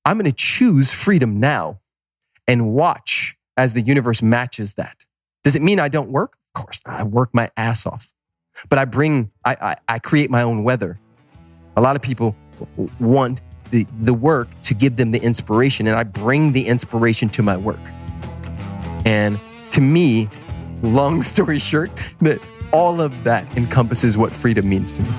I'm going to choose freedom now and watch as the universe matches that. Does it mean I don't work? Of course not. I work my ass off. But I create my own weather. A lot of people want the work to give them the inspiration, and I bring the inspiration to my work. And to me, long story short, that all of that encompasses what freedom means to me.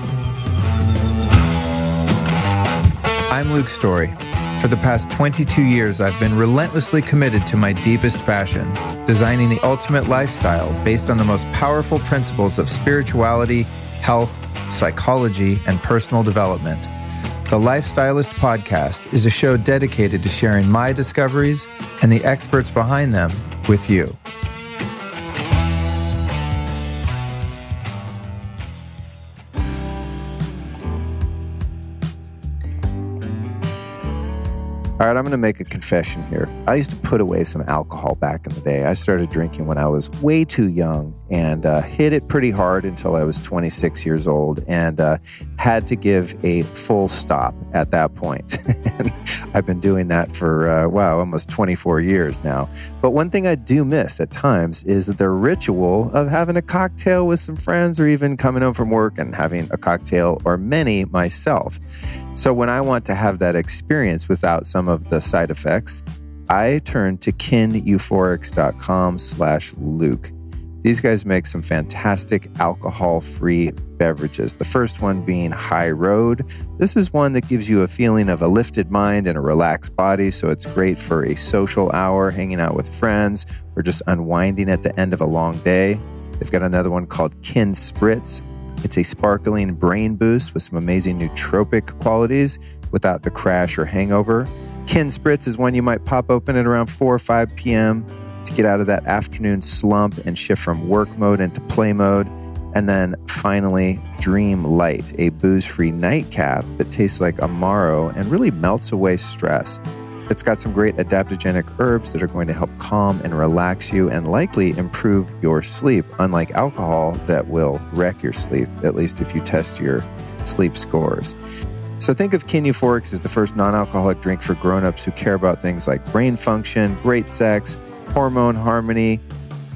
I'm Luke Story. For the past 22 years, I've been relentlessly committed to my deepest passion, designing the ultimate lifestyle based on the most powerful principles of spirituality, health, psychology, and personal development. The Lifestylist Podcast is a show dedicated to sharing my discoveries and the experts behind them with you. All right, I'm going to make a confession here. I used to put away some alcohol back in the day. I started drinking when I was way too young and hit it pretty hard until I was 26 years old and had to give a full stop at that point. And I've been doing that for, almost 24 years now. But one thing I do miss at times is the ritual of having a cocktail with some friends or even coming home from work and having a cocktail or many myself. So when I want to have that experience without some of the side effects, I turn to kineuphorics.com/Luke. These guys make some fantastic alcohol-free beverages. The first one being High Road. This is one that gives you a feeling of a lifted mind and a relaxed body, so it's great for a social hour, hanging out with friends, or just unwinding at the end of a long day. They've got another one called Kin Spritz. It's a sparkling brain boost with some amazing nootropic qualities without the crash or hangover. Kin Spritz is one you might pop open at around 4 or 5 p.m. to get out of that afternoon slump and shift from work mode into play mode. And then finally, Dream Light, a booze-free nightcap that tastes like Amaro and really melts away stress. It's got some great adaptogenic herbs that are going to help calm and relax you and likely improve your sleep, unlike alcohol that will wreck your sleep, at least if you test your sleep scores. So think of Kin Euphorics as the first non-alcoholic drink for grown-ups who care about things like brain function, great sex, hormone harmony,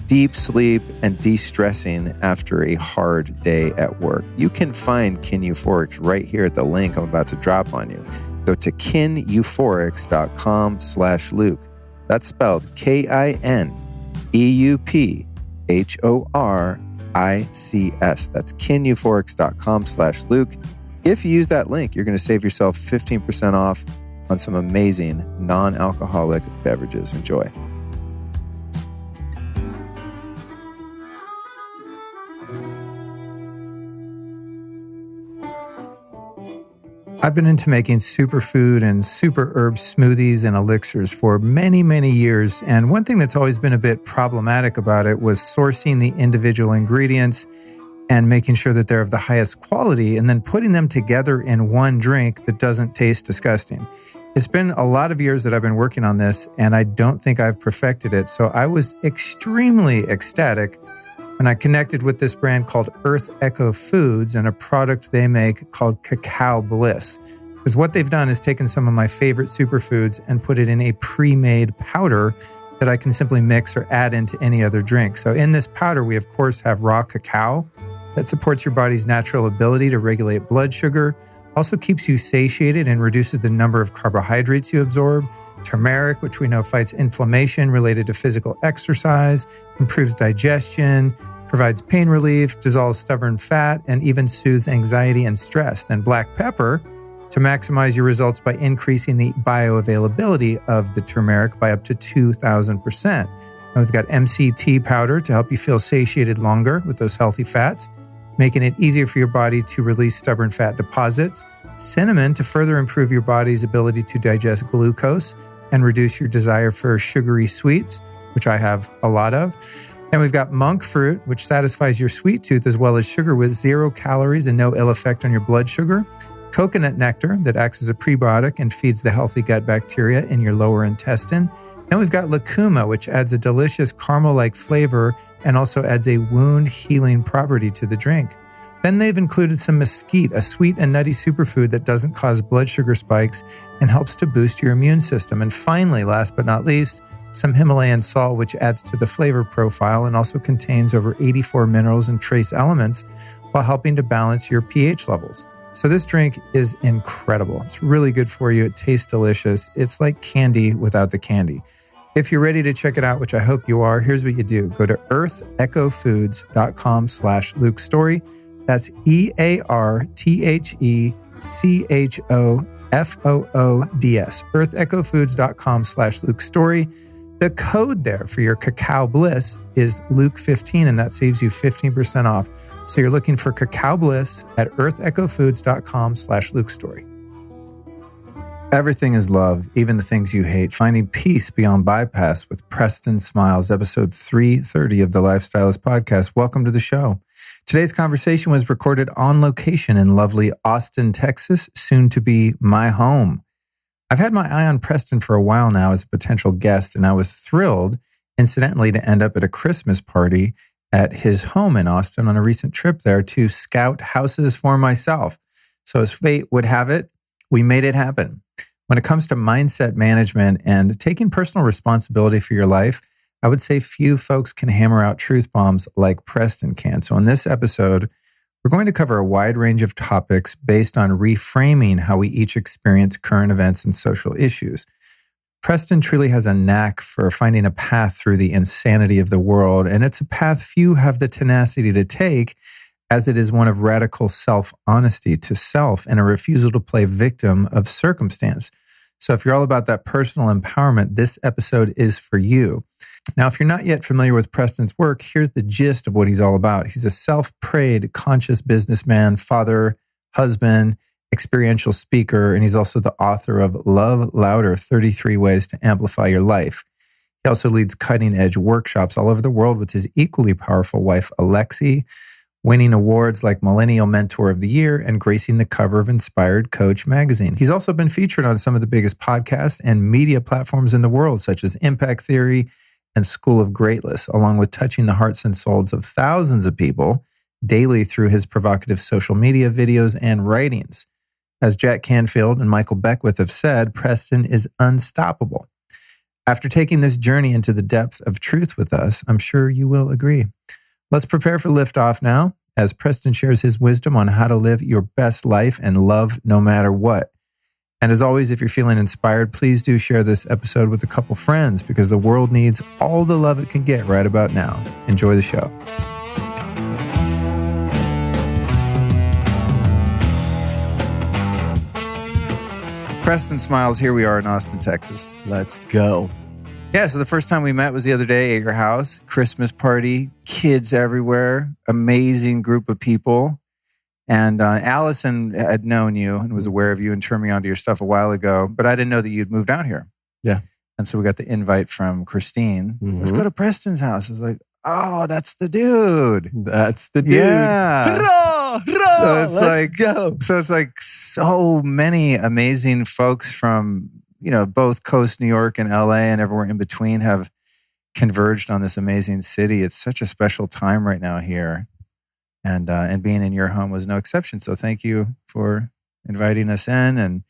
deep sleep, and de-stressing after a hard day at work. You can find Kin Euphorics right here at the link I'm about to drop on you. Go to kineuphorics.com/Luke. That's spelled KINEUPHORICS. That's kineuphorics.com/Luke. If you use that link, you're going to save yourself 15% off on some amazing non-alcoholic beverages. Enjoy. I've been into making superfood and super herb smoothies and elixirs for many, many years. And one thing that's always been a bit problematic about it was sourcing the individual ingredients and making sure that they're of the highest quality and then putting them together in one drink that doesn't taste disgusting. It's been a lot of years that I've been working on this, and I don't think I've perfected it. So I was extremely ecstatic when I connected with this brand called Earth Echo Foods and a product they make called Cacao Bliss. Because what they've done is taken some of my favorite superfoods and put it in a pre-made powder that I can simply mix or add into any other drink. So in this powder, we of course have raw cacao that supports your body's natural ability to regulate blood sugar, also keeps you satiated and reduces the number of carbohydrates you absorb. Turmeric, which we know fights inflammation related to physical exercise, improves digestion, provides pain relief, dissolves stubborn fat, and even soothes anxiety and stress. Then black pepper, to maximize your results by increasing the bioavailability of the turmeric by up to 2,000%. Now we've got MCT powder to help you feel satiated longer with those healthy fats, making it easier for your body to release stubborn fat deposits. Cinnamon to further improve your body's ability to digest glucose and reduce your desire for sugary sweets, which I have a lot of. And we've got monk fruit, which satisfies your sweet tooth, as well as sugar with 0 calories and no ill effect on your blood sugar. Coconut nectar that acts as a prebiotic and feeds the healthy gut bacteria in your lower intestine. And we've got lucuma, which adds a delicious caramel-like flavor and also adds a wound healing property to the drink. Then they've included some mesquite, a sweet and nutty superfood that doesn't cause blood sugar spikes and helps to boost your immune system. And finally, last but not least, some Himalayan salt, which adds to the flavor profile and also contains over 84 minerals and trace elements while helping to balance your pH levels. So this drink is incredible. It's really good for you. It tastes delicious. It's like candy without the candy. If you're ready to check it out, which I hope you are, here's what you do. Go to earthechofoods.com/Luke Story. That's EARTHECHOFOODS. earthechofoods.com/Luke Story. The code there for your cacao bliss is Luke15, and that saves you 15% off. So you're looking for cacao bliss at earthechofoods.com/Luke Story. Everything is love, even the things you hate. Finding peace beyond bypass with Preston Smiles, episode 330 of the Lifestylist Podcast. Welcome to the show. Today's conversation was recorded on location in lovely Austin, Texas, soon to be my home. I've had my eye on Preston for a while now as a potential guest, and I was thrilled, incidentally, to end up at a Christmas party at his home in Austin on a recent trip there to scout houses for myself. So as fate would have it, we made it happen. When it comes to mindset management and taking personal responsibility for your life, I would say few folks can hammer out truth bombs like Preston can. So in this episode, we're going to cover a wide range of topics based on reframing how we each experience current events and social issues. Preston truly has a knack for finding a path through the insanity of the world, and it's a path few have the tenacity to take, as it is one of radical self-honesty to self and a refusal to play victim of circumstance. So if you're all about that personal empowerment, this episode is for you. Now, if you're not yet familiar with Preston's work, here's the gist of what he's all about. He's a self-prayed, conscious businessman, father, husband, experiential speaker, and he's also the author of Love Louder, 33 Ways to Amplify Your Life. He also leads cutting-edge workshops all over the world with his equally powerful wife, Alexi, winning awards like Millennial Mentor of the Year and gracing the cover of Inspired Coach magazine. He's also been featured on some of the biggest podcasts and media platforms in the world, such as Impact Theory and School of Greatness, along with touching the hearts and souls of thousands of people daily through his provocative social media videos and writings. As Jack Canfield and Michael Beckwith have said, Preston is unstoppable. After taking this journey into the depth of truth with us, I'm sure you will agree. Let's prepare for liftoff now, as Preston shares his wisdom on how to live your best life and love no matter what. And as always, if you're feeling inspired, please do share this episode with a couple friends, because the world needs all the love it can get right about now. Enjoy the show. Preston Smiles, here we are in Austin, Texas. Let's go. Yeah, so the first time we met was the other day at your house. Christmas party, kids everywhere, amazing group of people. And Allison had known you and was aware of you and turned me onto your stuff a while ago, but I didn't know that you'd moved out here. Yeah. And so we got the invite from Christine. Let's go to Preston's house. I was like, oh, that's the dude. That's the dude. Yeah. Hurrah, hurrah, So it's let's go. So it's like so many amazing folks from, both coast New York and LA and everywhere in between have converged on this amazing city. It's such a special time right now here. And being in your home was no exception. So thank you for inviting us in and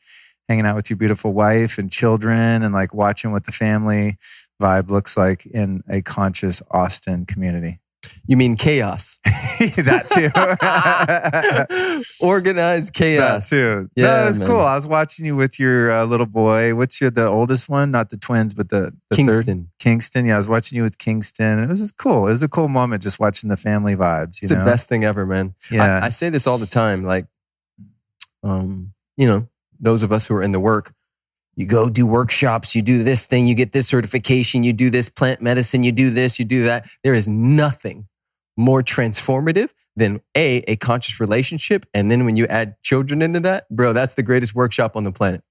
hanging out with your beautiful wife and children and like watching what the family vibe looks like in a conscious Austin community. You mean chaos? That too. Organized chaos. That too. Yeah, no, it was man. cool. I was watching you with your little boy. What's the oldest one? Not the twins, but the Kingston. third? Kingston. Yeah, I was watching you with Kingston. It was just cool. It was a cool moment just watching the family vibes. It's the best thing ever, man. Yeah. I say this all the time. Like, those of us who are in the work, you go do workshops, you do this thing, you get this certification, you do this plant medicine, you do this, you do that. There is nothing more transformative than a conscious relationship. And then when you add children into that, bro, that's the greatest workshop on the planet.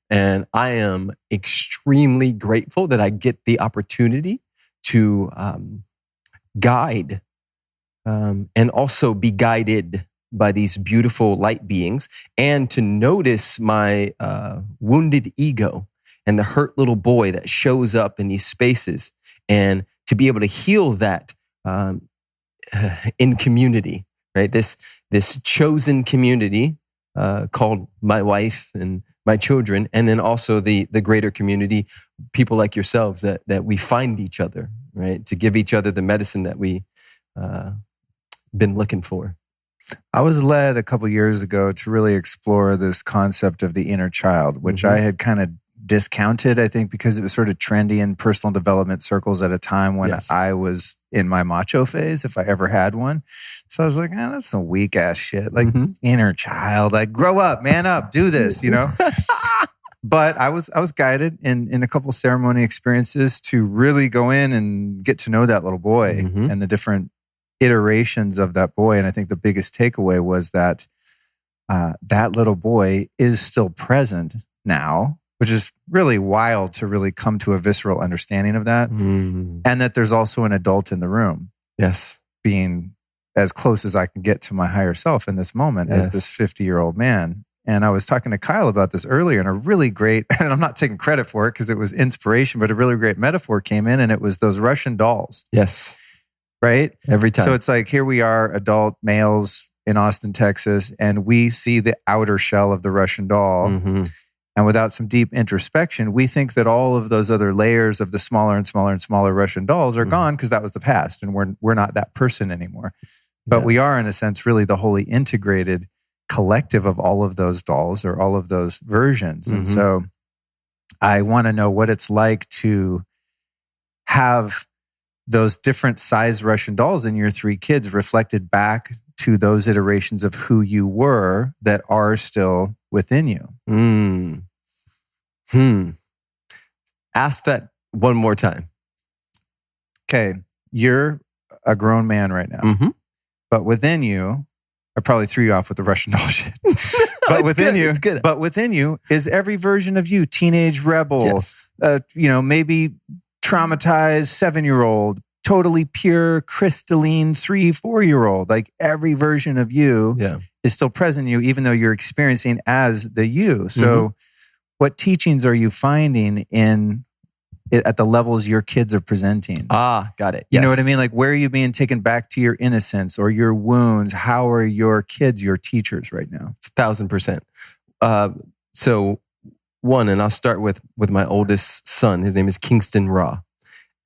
And I am extremely grateful that I get the opportunity to guide and also be guided by these beautiful light beings, and to notice my wounded ego and the hurt little boy that shows up in these spaces, and to be able to heal that in community, right? This this chosen community called my wife and my children, and then also the greater community, people like yourselves that we find each other, right? To give each other the medicine that we been looking for. I was led a couple years ago to really explore this concept of the inner child, which I had kind of discounted, I think, because it was sort of trendy in personal development circles at a time when I was in my macho phase, if I ever had one. So I was like, that's some weak ass shit. Like inner child, like grow up, man up, do this, you know? But I was guided in a couple ceremony experiences to really go in and get to know that little boy and the different iterations of that boy. And I think the biggest takeaway was that that little boy is still present now, which is really wild to really come to a visceral understanding of that. And that there's also an adult in the room. Yes. Being as close as I can get to my higher self in this moment as this 50-year-old man. And I was talking to Kyle about this earlier, and a really great, and I'm not taking credit for it because it was inspiration, but a really great metaphor came in, and it was those Russian dolls. Yes. Right? Every time. So it's like, here we are, adult males in Austin, Texas, and we see the outer shell of the Russian doll. And without some deep introspection, we think that all of those other layers of the smaller and smaller and smaller Russian dolls are gone because that was the past, and we're not that person anymore. But we are, in a sense, really the wholly integrated collective of all of those dolls or all of those versions. And so I want to know what it's like to have those different size Russian dolls in your three kids reflected back to those iterations of who you were that are still within you. Ask that one more time. Okay. You're a grown man right now, but within you, I probably threw you off with the Russian doll shit. But within you, but within you is every version of you, teenage rebel, maybe traumatized 7-year-old, totally pure, crystalline 3-4-year-old. Like every version of you is still present in you, even though you're experiencing as the you. So what teachings are you finding at the levels your kids are presenting? Got it. Yes. You know what I mean? Like, where are you being taken back to your innocence or your wounds? How are your kids your teachers right now? 1,000%. So one, and I'll start with my oldest son. His name is Kingston Ra.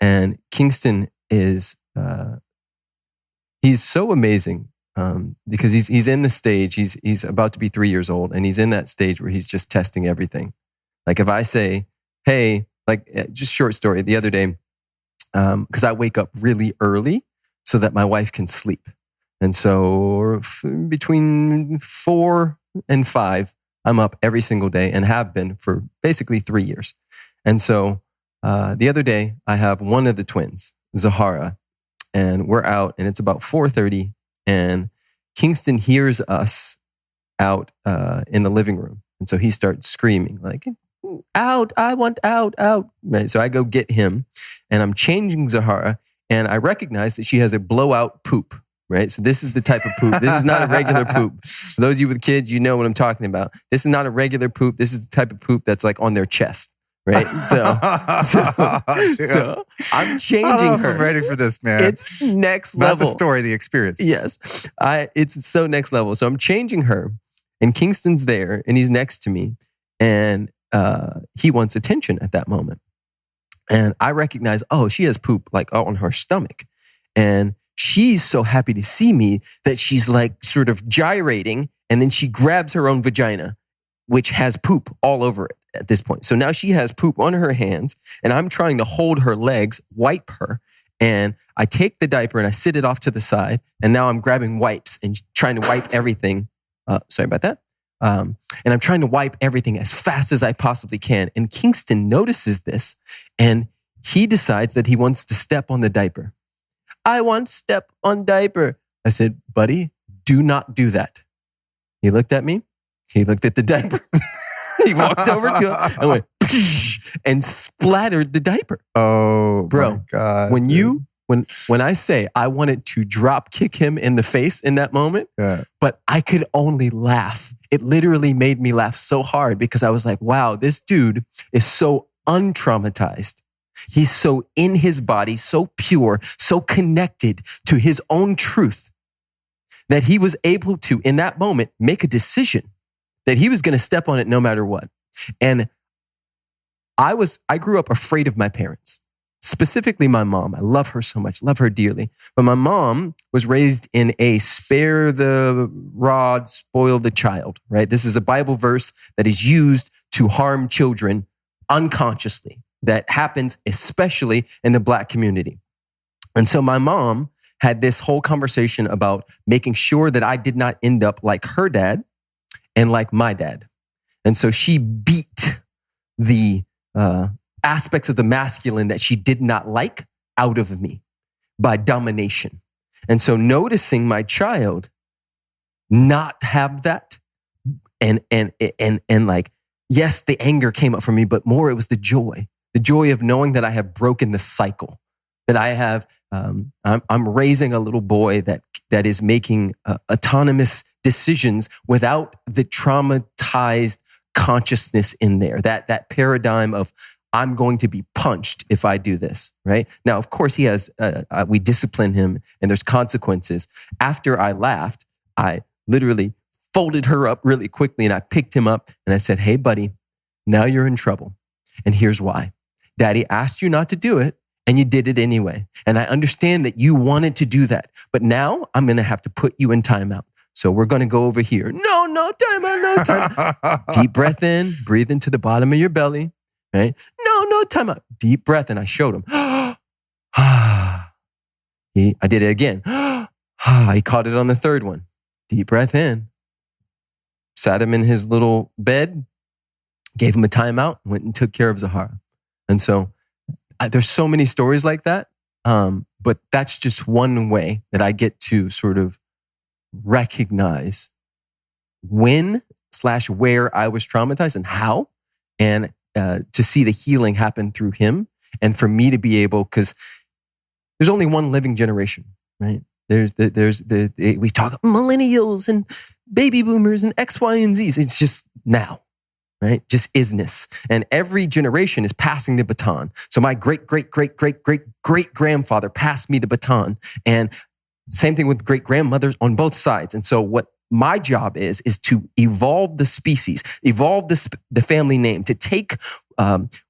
And Kingston is, he's so amazing because he's in the stage, he's about to be 3 years old, and he's in that stage where he's just testing everything. Like if I say, hey, like just short story, the other day, because I wake up really early so that my wife can sleep. And so between 4 and 5, I'm up every single day and have been for basically 3 years. And so the other day, I have one of the twins, Zahara, and we're out and it's about 4:30 and Kingston hears us out in the living room. And so he starts screaming like, out, I want out. Right. So I go get him and I'm changing Zahara and I recognize that she has a blowout poop. Right. So this is the type of poop. This is not a regular poop. For those of you with kids, you know what I'm talking about. This is not a regular poop. This is the type of poop that's like on their chest. Right. So I'm changing her. I'm ready for this, man. It's next level. Not the story, the experience. Yes. It's so next level. So I'm changing her and Kingston's there and he's next to me and he wants attention at that moment. And I recognize, she has poop like on her stomach. And she's so happy to see me that she's like sort of gyrating and then she grabs her own vagina, which has poop all over it at this point. So now she has poop on her hands and I'm trying to hold her legs, wipe her. And I take the diaper and I sit it off to the side. And now I'm grabbing wipes and trying to wipe everything. Sorry about that. And I'm trying to wipe everything as fast as I possibly can. And Kingston notices this and he decides that he wants to step on the diaper. I want to step on diaper. I said, buddy, do not do that. He looked at me. He looked at the diaper. He walked over to it and went and splattered the diaper. Oh, bro! My God, when I say I wanted to drop kick him in the face in that moment, but I could only laugh. It literally made me laugh so hard because I was like, "Wow, this dude is so untraumatized. He's so in his body, so pure, so connected to his own truth that he was able to, in that moment, make a decision that he was going to step on it no matter what. And I grew up afraid of my parents, specifically my mom. I love her so much, love her dearly. But my mom was raised in a spare the rod, spoil the child, right? This is a Bible verse that is used to harm children unconsciously. That happens especially in the Black community. And so my mom had this whole conversation about making sure that I did not end up like her dad and like my dad. And so she beat the aspects of the masculine that she did not like out of me by domination. And so noticing my child not have that and like, yes, the anger came up for me, but more it was the joy of knowing that I have broken the cycle, that I have, I'm raising a little boy that is making autonomous decisions without the traumatized consciousness in there, that paradigm of I'm going to be punched if I do this, right? Now, of course, he has, we discipline him and there's consequences. After I laughed, I literally folded her up really quickly and I picked him up and I said, hey, buddy, now you're in trouble. And here's why. Daddy asked you not to do it and you did it anyway. And I understand that you wanted to do that, but now I'm going to have to put you in timeout. So we're going to go over here. No, timeout, no time. Deep breath in, breathe into the bottom of your belly, right? No, timeout. Deep breath. And I showed him. I did it again. He caught it on the third one. Deep breath in. Sat him in his little bed, gave him a timeout, went and took care of Zahara. And so there's so many stories like that. But that's just one way that I get to sort of recognize when/where I was traumatized and how, and to see the healing happen through him. And for me to be able, because there's only one living generation, right? We talk millennials and baby boomers and X, Y, and Z's. It's just now, right? Just isness. And every generation is passing the baton. So my great-great-great-great-great-great-grandfather passed me the baton. And same thing with great-grandmothers on both sides. And so what my job is to evolve the species, evolve the family name, to take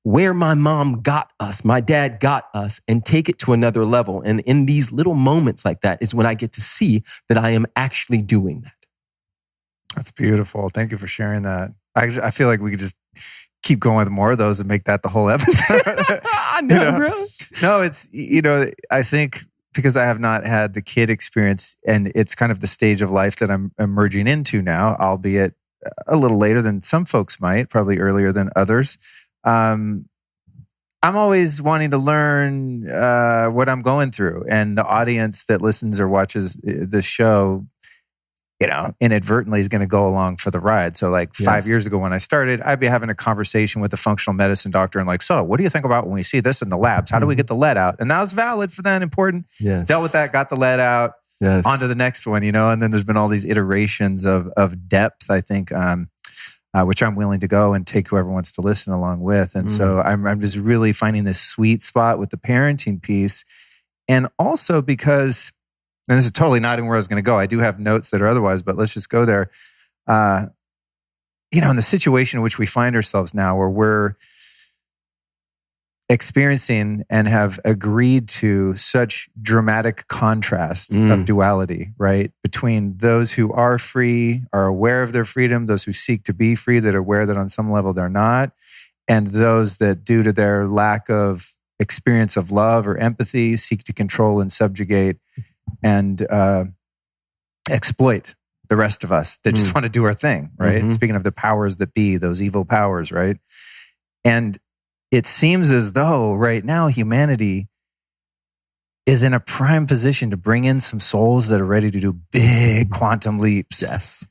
where my mom got us, my dad got us, and take it to another level. And in these little moments like that is when I get to see that I am actually doing that. That's beautiful. Thank you for sharing that. I feel like we could just keep going with more of those and make that the whole episode. I know, bro. No, it's, I think because I have not had the kid experience and it's kind of the stage of life that I'm emerging into now, albeit a little later than some folks might, probably earlier than others. I'm always wanting to learn what I'm going through. And the audience that listens or watches the show, inadvertently is going to go along for the ride. So like 5 years ago when I started, I'd be having a conversation with a functional medicine doctor and like, so what do you think about when we see this in the labs? How do we get the lead out? And that was valid for that, important. Yes. Dealt with that, got the lead out, on to the next one, and then there's been all these iterations of depth, I think, which I'm willing to go and take whoever wants to listen along with. And so I'm just really finding this sweet spot with the parenting piece. And also because, and this is totally not even where I was going to go. I do have notes that are otherwise, but let's just go there. In the situation in which we find ourselves now, where we're experiencing and have agreed to such dramatic contrasts of duality, right? Between those who are free, are aware of their freedom, those who seek to be free, that are aware that on some level they're not, and those that, due to their lack of experience of love or empathy, seek to control and subjugate and exploit the rest of us that just want to do our thing, right? Mm-hmm. Speaking of the powers that be, those evil powers, right? And it seems as though right now humanity is in a prime position to bring in some souls that are ready to do big quantum leaps. Yes.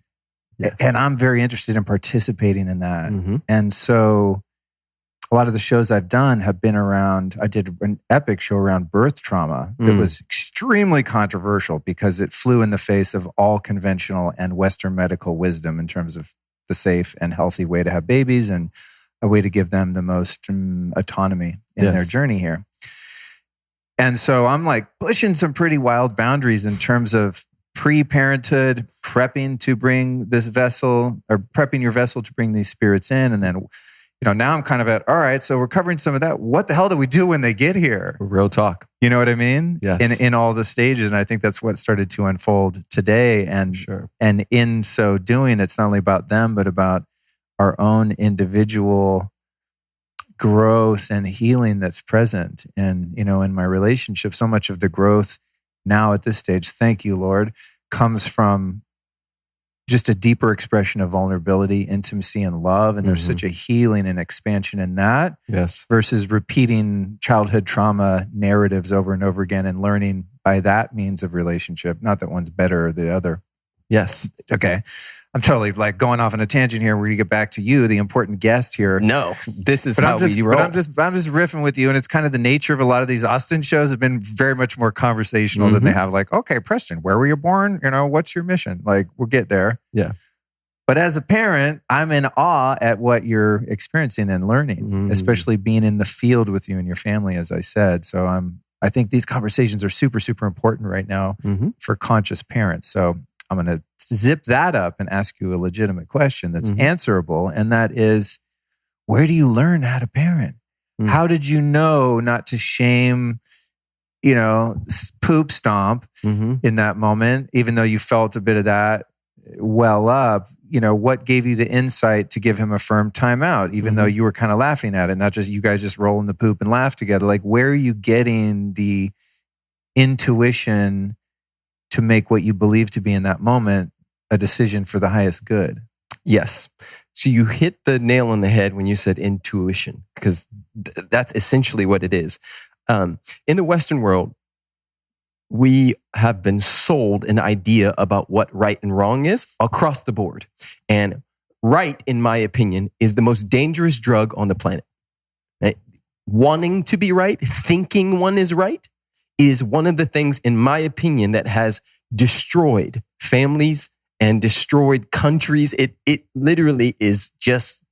And I'm very interested in participating in that. Mm-hmm. And so a lot of the shows I've done have been around, I did an epic show around birth trauma that was extremely controversial because it flew in the face of all conventional and Western medical wisdom in terms of the safe and healthy way to have babies and a way to give them the most autonomy in their journey here. And so I'm like pushing some pretty wild boundaries in terms of pre-parenthood, prepping to bring this vessel, or prepping your vessel to bring these spirits in. And then, now I'm kind of at, all right, so we're covering some of that. What the hell do we do when they get here? Real talk. You know what I mean? Yes. In all the stages. And I think that's what started to unfold today. And, and in so doing, it's not only about them, but about our own individual growth and healing that's present. And, in my relationship, so much of the growth now at this stage, thank you, Lord, comes from just a deeper expression of vulnerability, intimacy, and love. And there's such a healing and expansion in that. Yes. Versus repeating childhood trauma narratives over and over again and learning by that means of relationship. Not that one's better or the other. Yes. Okay. I'm totally going off on a tangent here where you get back to you, the important guest here. No, this is how we roll. But I'm just riffing with you. And it's kind of the nature of a lot of these Austin shows have been very much more conversational than they have okay, Preston, where were you born? What's your mission? We'll get there. Yeah. But as a parent, I'm in awe at what you're experiencing and learning, especially being in the field with you and your family, as I said. So I think these conversations are super, super important right now for conscious parents. So I'm going to zip that up and ask you a legitimate question that's answerable. And that is, where do you learn how to parent? How did you know not to shame, poop stomp in that moment, even though you felt a bit of that well up? What gave you the insight to give him a firm timeout, even though you were kind of laughing at it, not just you guys just rolling the poop and laugh together? Where are you getting the intuition to make what you believe to be in that moment a decision for the highest good? Yes. So you hit the nail on the head when you said intuition, because that's essentially what it is. In the Western world, we have been sold an idea about what right and wrong is across the board. And right, in my opinion, is the most dangerous drug on the planet. Right? Wanting to be right, thinking one is right, is one of the things, in my opinion, that has destroyed families and destroyed countries. It literally is just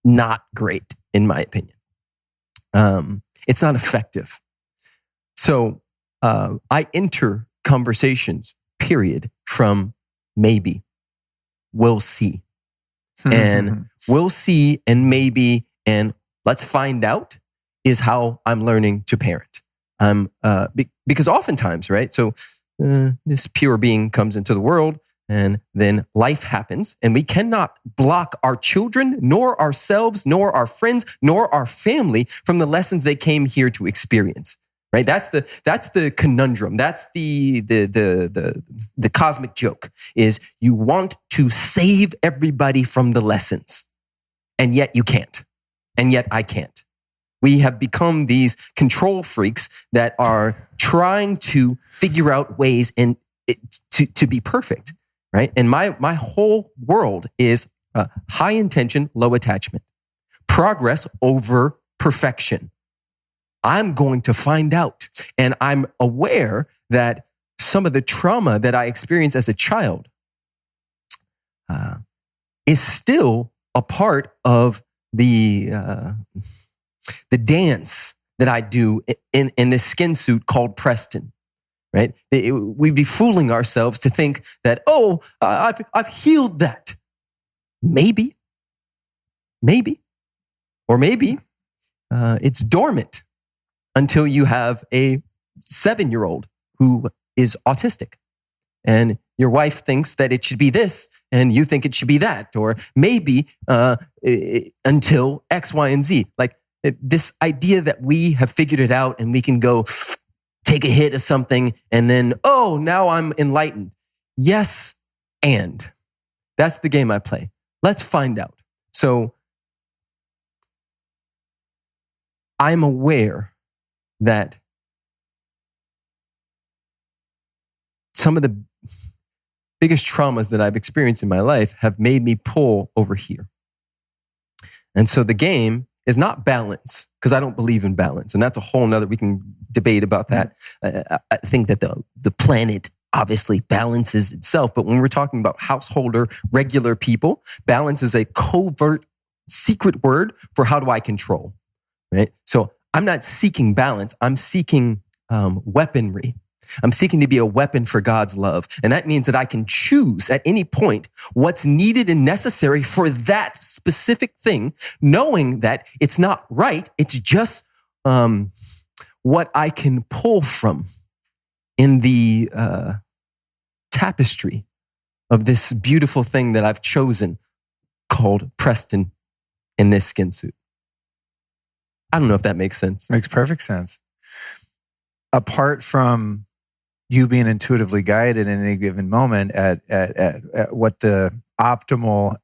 not great, in my opinion. It's not effective. So I enter conversations, period, from maybe, we'll see. And we'll see and maybe and let's find out is how I'm learning to parent. Because oftentimes, right? So this pure being comes into the world and then life happens and we cannot block our children, nor ourselves, nor our friends, nor our family from the lessons they came here to experience. Right? That's the conundrum. That's the cosmic joke is you want to save everybody from the lessons and yet you can't. And yet I can't. We have become these control freaks that are trying to figure out ways to be perfect, right? And my whole world is high intention, low attachment, progress over perfection. I'm going to find out, and I'm aware that some of the trauma that I experienced as a child is still a part of the dance that I do in this skin suit called Preston, right? We'd be fooling ourselves to think that, I've healed that. Maybe, or maybe it's dormant until you have a 7-year-old who is autistic. And your wife thinks that it should be this, and you think it should be that. Or maybe until X, Y, and Z. Like this idea that we have figured it out and we can go take a hit of something and then, now I'm enlightened. Yes, and that's the game I play. Let's find out. So I'm aware that some of the biggest traumas that I've experienced in my life have made me pull over here. And so the game is not balance, because I don't believe in balance. And that's a whole nother, we can debate about that. I think that the planet obviously balances itself. But when we're talking about householder, regular people, balance is a covert, secret word for how do I control, right? So I'm not seeking balance. I'm seeking weaponry. I'm seeking to be a weapon for God's love. And that means that I can choose at any point what's needed and necessary for that specific thing, knowing that it's not right. It's just what I can pull from in the tapestry of this beautiful thing that I've chosen called Preston in this skin suit. I don't know if that makes sense. Makes perfect sense. Apart from you being intuitively guided in any given moment at what the optimal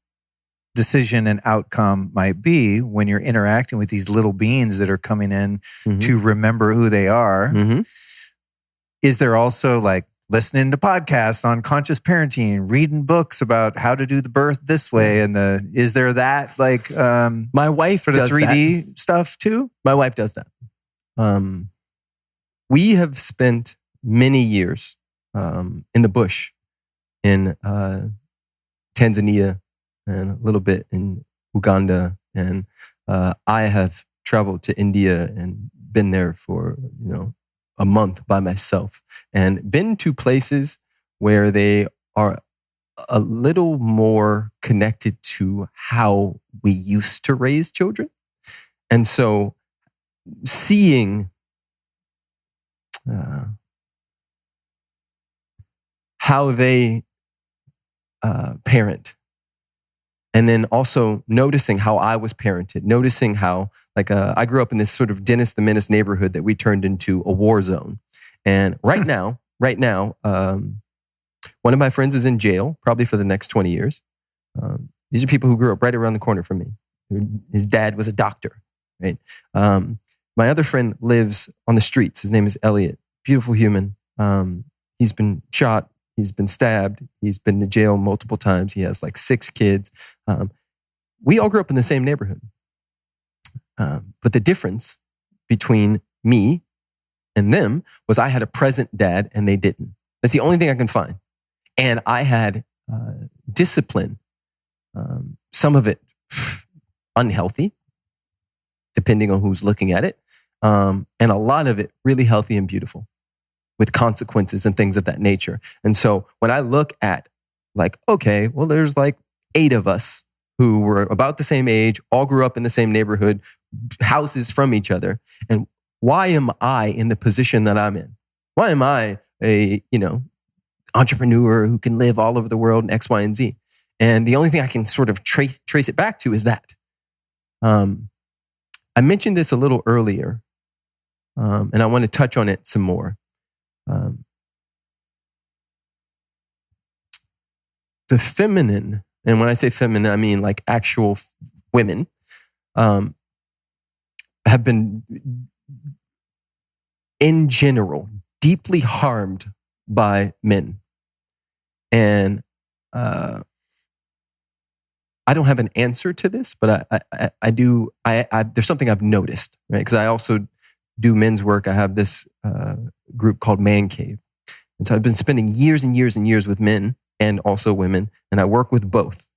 decision and outcome might be when you're interacting with these little beings that are coming in to remember who they are, is there also like listening to podcasts on conscious parenting, reading books about how to do the birth this way, and is there that like my wife for the does 3D that. stuff too? My wife does that. We have spent many years in the bush in Tanzania and a little bit in Uganda, and I have traveled to India and been there for a month by myself, and been to places where they are a little more connected to how we used to raise children. And so seeing how they parent, and then also noticing how I was parented, noticing how I grew up in this sort of Dennis the Menace neighborhood that we turned into a war zone. And right now, one of my friends is in jail, probably for the next 20 years. These are people who grew up right around the corner from me. His dad was a doctor, right? My other friend lives on the streets. His name is Elliot. Beautiful human. He's been shot. He's been stabbed. He's been to jail multiple times. He has like 6 kids. We all grew up in the same neighborhood. But the difference between me and them was I had a present dad and they didn't. That's the only thing I can find. And I had discipline, some of it unhealthy, depending on who's looking at it, and a lot of it really healthy and beautiful with consequences and things of that nature. And so when I look at okay, well, there's 8 of us who were about the same age, all grew up in the same neighborhood, houses from each other. And why am I in the position that I'm in? Why am I a, entrepreneur who can live all over the world in X, Y, and Z? And the only thing I can sort of trace it back to is that. I mentioned this a little earlier, and I want to touch on it some more. The feminine, and when I say feminine, I mean actual women, have been, in general, deeply harmed by men. And I don't have an answer to this, but I do. There's something I've noticed, right? Because I also do men's work. I have this group called Man Cave. And so I've been spending years and years and years with men and also women, and I work with both.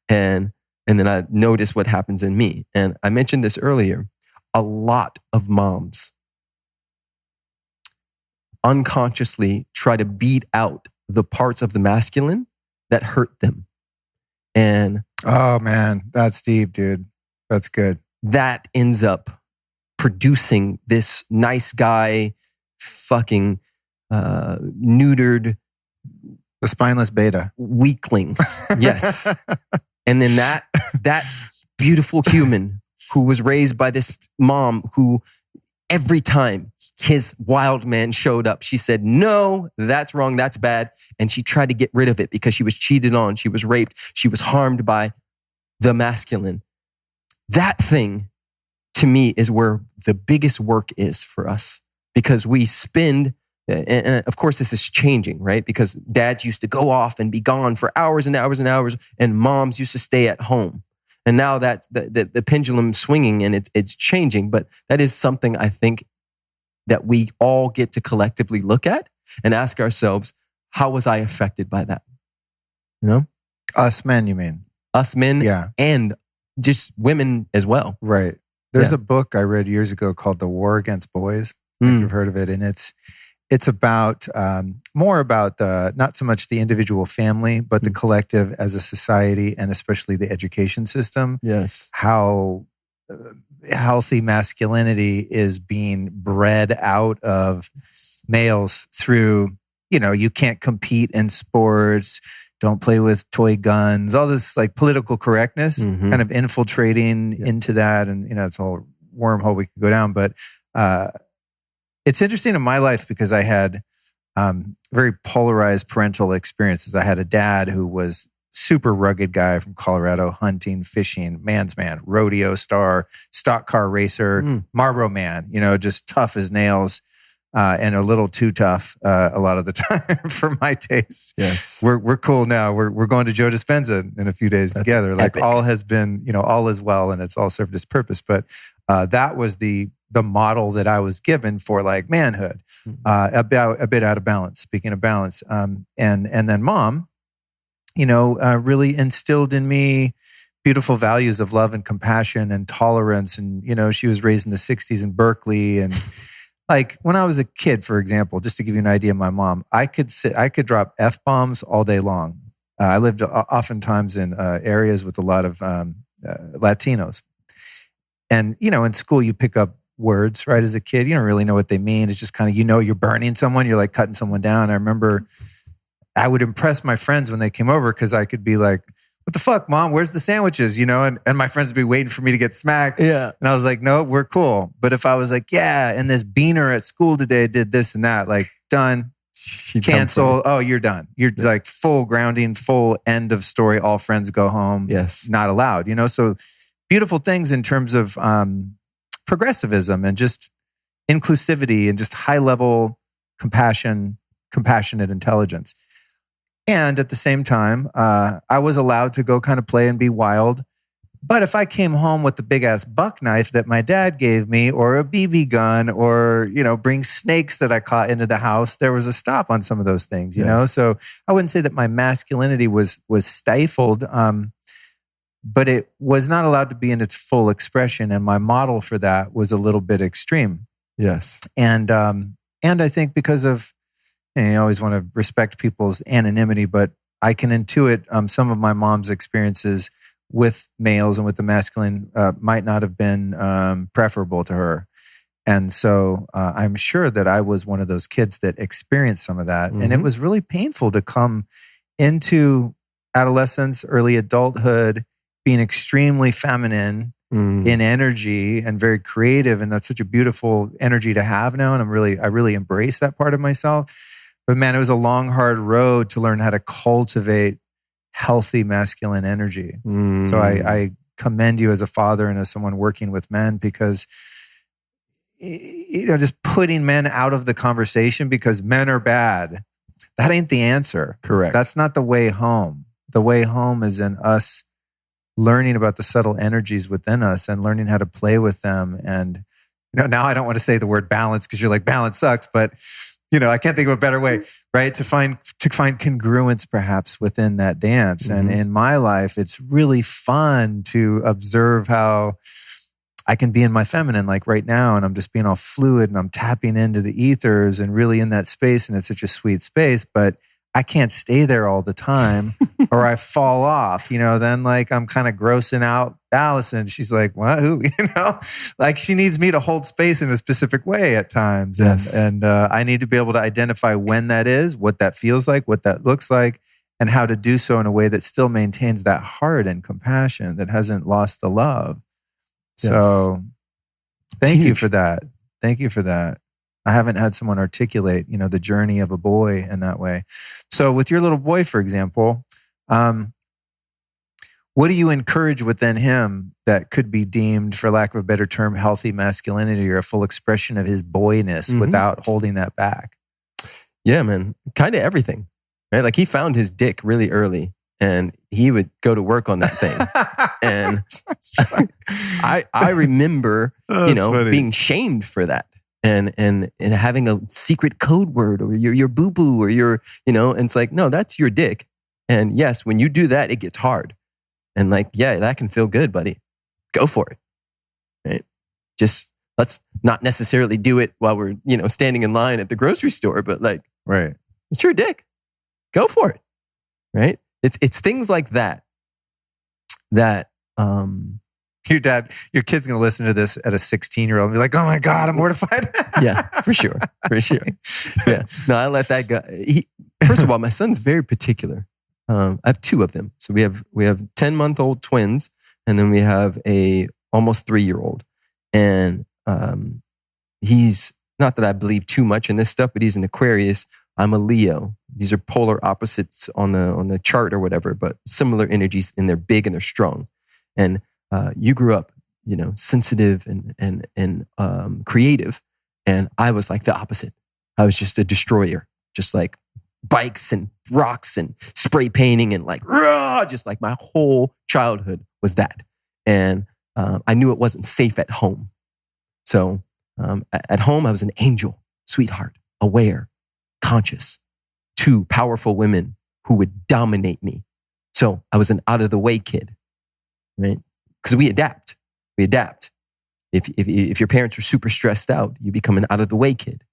And then I notice what happens in me. And I mentioned this earlier. A lot of moms unconsciously try to beat out the parts of the masculine that hurt them. And oh man, that's deep, dude. That's good. That ends up producing this nice guy, fucking neutered, the spineless beta weakling. Yes. And then that beautiful human who was raised by this mom who every time his wild man showed up, she said, no, that's wrong, that's bad. And she tried to get rid of it because she was cheated on, she was raped, she was harmed by the masculine. That thing, to me, is where the biggest work is for us, because we spend, and of course this is changing, right? Because dads used to go off and be gone for hours and hours and hours, and moms used to stay at home. And now that the pendulum's swinging and it's changing, but that is something I think that we all get to collectively look at and ask ourselves, how was I affected by that? Us men, you mean? Us men, yeah, and just women as well. Right. There's a book I read years ago called The War Against Boys, if you've heard of it. And it's it's about more about not so much the individual family, but the collective as a society, and especially the education system. Yes. How healthy masculinity is being bred out of males through, you can't compete in sports, don't play with toy guns, all this like political correctness kind of infiltrating into that. And, it's all wormhole we could go down. But it's interesting in my life because I had very polarized parental experiences. I had a dad who was super rugged guy from Colorado, hunting, fishing, man's man, rodeo star, stock car racer, Marlboro man, just tough as nails. And a little too tough a lot of the time for my taste. Yes, we're cool now. We're going to Joe Dispenza in a few days together. Like epic. All has been, all is well, and it's all served its purpose. But that was the model that I was given for like manhood. A bit out of balance. Speaking of balance, and then mom, really instilled in me beautiful values of love and compassion and tolerance. And she was raised in the '60s in Berkeley and. Like when I was a kid, for example, just to give you an idea of my mom, I could drop F-bombs all day long. I lived oftentimes in areas with a lot of Latinos. And, in school, you pick up words, right? As a kid, you don't really know what they mean. It's just kind of, you're burning someone, you're like cutting someone down. I remember I would impress my friends when they came over because I could be like, what the fuck, mom? Where's the sandwiches? And my friends would be waiting for me to get smacked. Yeah. And I was like, no, we're cool. But if I was like, yeah, and this beaner at school today did this and that, like done, cancel. Oh, you're done. You're like full grounding, full end of story. All friends go home. Yes. Not allowed, So beautiful things in terms of progressivism and just inclusivity and just high level compassionate intelligence. And at the same time, I was allowed to go kind of play and be wild. But if I came home with the big ass buck knife that my dad gave me, or a BB gun, or bring snakes that I caught into the house, there was a stop on some of those things. You know, so I wouldn't say that my masculinity was stifled, but it was not allowed to be in its full expression. And my model for that was a little bit extreme. Yes, and I think because of. And I always want to respect people's anonymity, but I can intuit some of my mom's experiences with males and with the masculine might not have been preferable to her. And so I'm sure that I was one of those kids that experienced some of that. And it was really painful to come into adolescence, early adulthood, being extremely feminine in energy and very creative. And that's such a beautiful energy to have now. And I really embrace that part of myself. But man, it was a long, hard road to learn how to cultivate healthy masculine energy. So I commend you as a father and as someone working with men because, just putting men out of the conversation because men are bad, that ain't the answer. Correct. That's not the way home. The way home is in us learning about the subtle energies within us and learning how to play with them. And, now I don't want to say the word balance because you're like, balance sucks, but I can't think of a better way, right? To find congruence perhaps within that dance. And in my life, it's really fun to observe how I can be in my feminine, like right now, and I'm just being all fluid and I'm tapping into the ethers and really in that space. And it's such a sweet space, but I can't stay there all the time or I fall off, then like I'm kind of grossing out Allison. She's like, what? Who? Like she needs me to hold space in a specific way at times. Yes. And I need to be able to identify when that is, what that feels like, what that looks like, and how to do so in a way that still maintains that heart and compassion that hasn't lost the love. Yes. So thank you for that. Thank you for that. I haven't had someone articulate, the journey of a boy in that way. So with your little boy, for example, what do you encourage within him that could be deemed, for lack of a better term, healthy masculinity or a full expression of his boyness without holding that back? Yeah, man. Kind of everything, right? Like he found his dick really early and he would go to work on that thing. And I remember, funny. being shamed for that. And having a secret code word or your boo-boo or and it's like, no, that's your dick. And yes, when you do that, it gets hard. And like, yeah, that can feel good, buddy. Go for it. Right? Just Let's not necessarily do it while we're, standing in line at the grocery store, but like, Right. it's your dick. Go for it. Right? It's things like that Your kid's going to listen to this at a 16-year-old and be like, oh my God, I'm mortified. Yeah, for sure. Yeah. No, I let that go. First of all, my son's very particular. I have two of them. So we have 10-month-old twins, and then we have a almost 3-year-old. And he's, not that I believe too much in this stuff, but he's an Aquarius. I'm a Leo. These are polar opposites on the chart or whatever, but similar energies, and they're big and they're strong. And you grew up, sensitive and creative, and I was like the opposite. I was just a destroyer, just like bikes and rocks and spray painting and like rah, just like my whole childhood was that. And I knew it wasn't safe at home. So at home, I was an angel, sweetheart, aware, conscious, two powerful women who would dominate me. So I was an out of the way kid, right? Because we adapt. If your parents are super stressed out, you become an out of the way kid.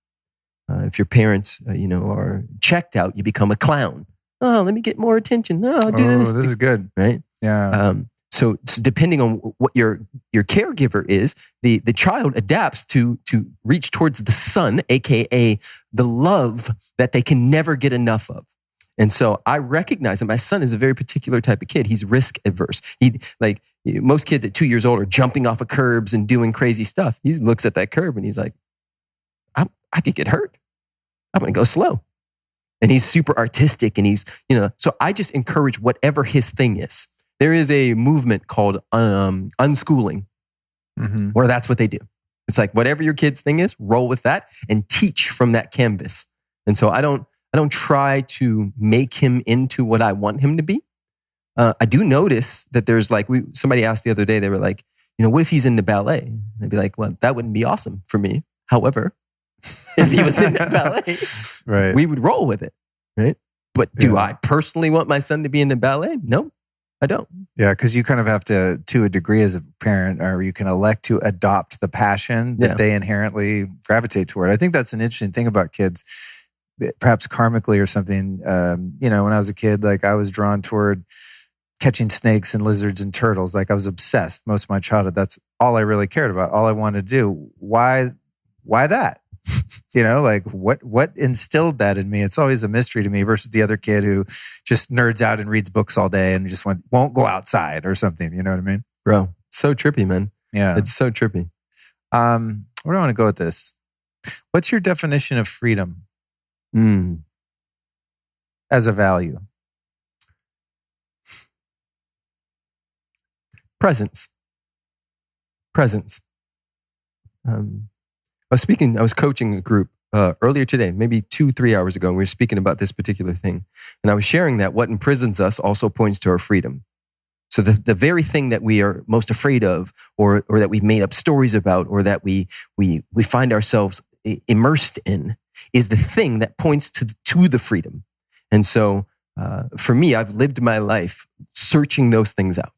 If your parents, are checked out, you become a clown. Oh, let me get more attention. No, I'll do this. This is good. Right? Yeah. So depending on what your caregiver is, the child adapts to reach towards the sun, aka the love that they can never get enough of. And so I recognize that my son is a very particular type of kid. He's risk averse. Most kids at 2 years old are jumping off of curbs and doing crazy stuff. He looks at that curb and he's like, I could get hurt. I'm going to go slow. And he's super artistic, and he's, so I just encourage whatever his thing is. There is a movement called unschooling, where that's what they do. It's like, whatever your kid's thing is, roll with that and teach from that canvas. And so I don't try to make him into what I want him to be. I do notice that there's somebody asked the other day, they were like, what if he's into ballet? And I'd be like, well, that wouldn't be awesome for me. However, if he was into ballet, right, we would roll with it, right? But do I personally want my son to be into ballet? No, I don't. Yeah, because you kind of have to a degree as a parent, or you can elect to adopt the passion that they inherently gravitate toward. I think that's an interesting thing about kids, perhaps karmically or something. When I was a kid, I was drawn toward catching snakes and lizards and turtles. I was obsessed most of my childhood. That's all I really cared about. All I wanted to do. Why that? What instilled that in me? It's always a mystery to me versus the other kid who just nerds out and reads books all day and just won't go outside or something. You know what I mean? Bro, it's so trippy, man. Yeah. It's so trippy. Where do I want to go with this? What's your definition of freedom as a value? Presence. I was coaching a group earlier today, maybe 2-3 hours ago, and we were speaking about this particular thing. And I was sharing that what imprisons us also points to our freedom. So the very thing that we are most afraid of, or that we've made up stories about, or that we find ourselves immersed in, is the thing that points to the freedom. And so for me, I've lived my life searching those things out.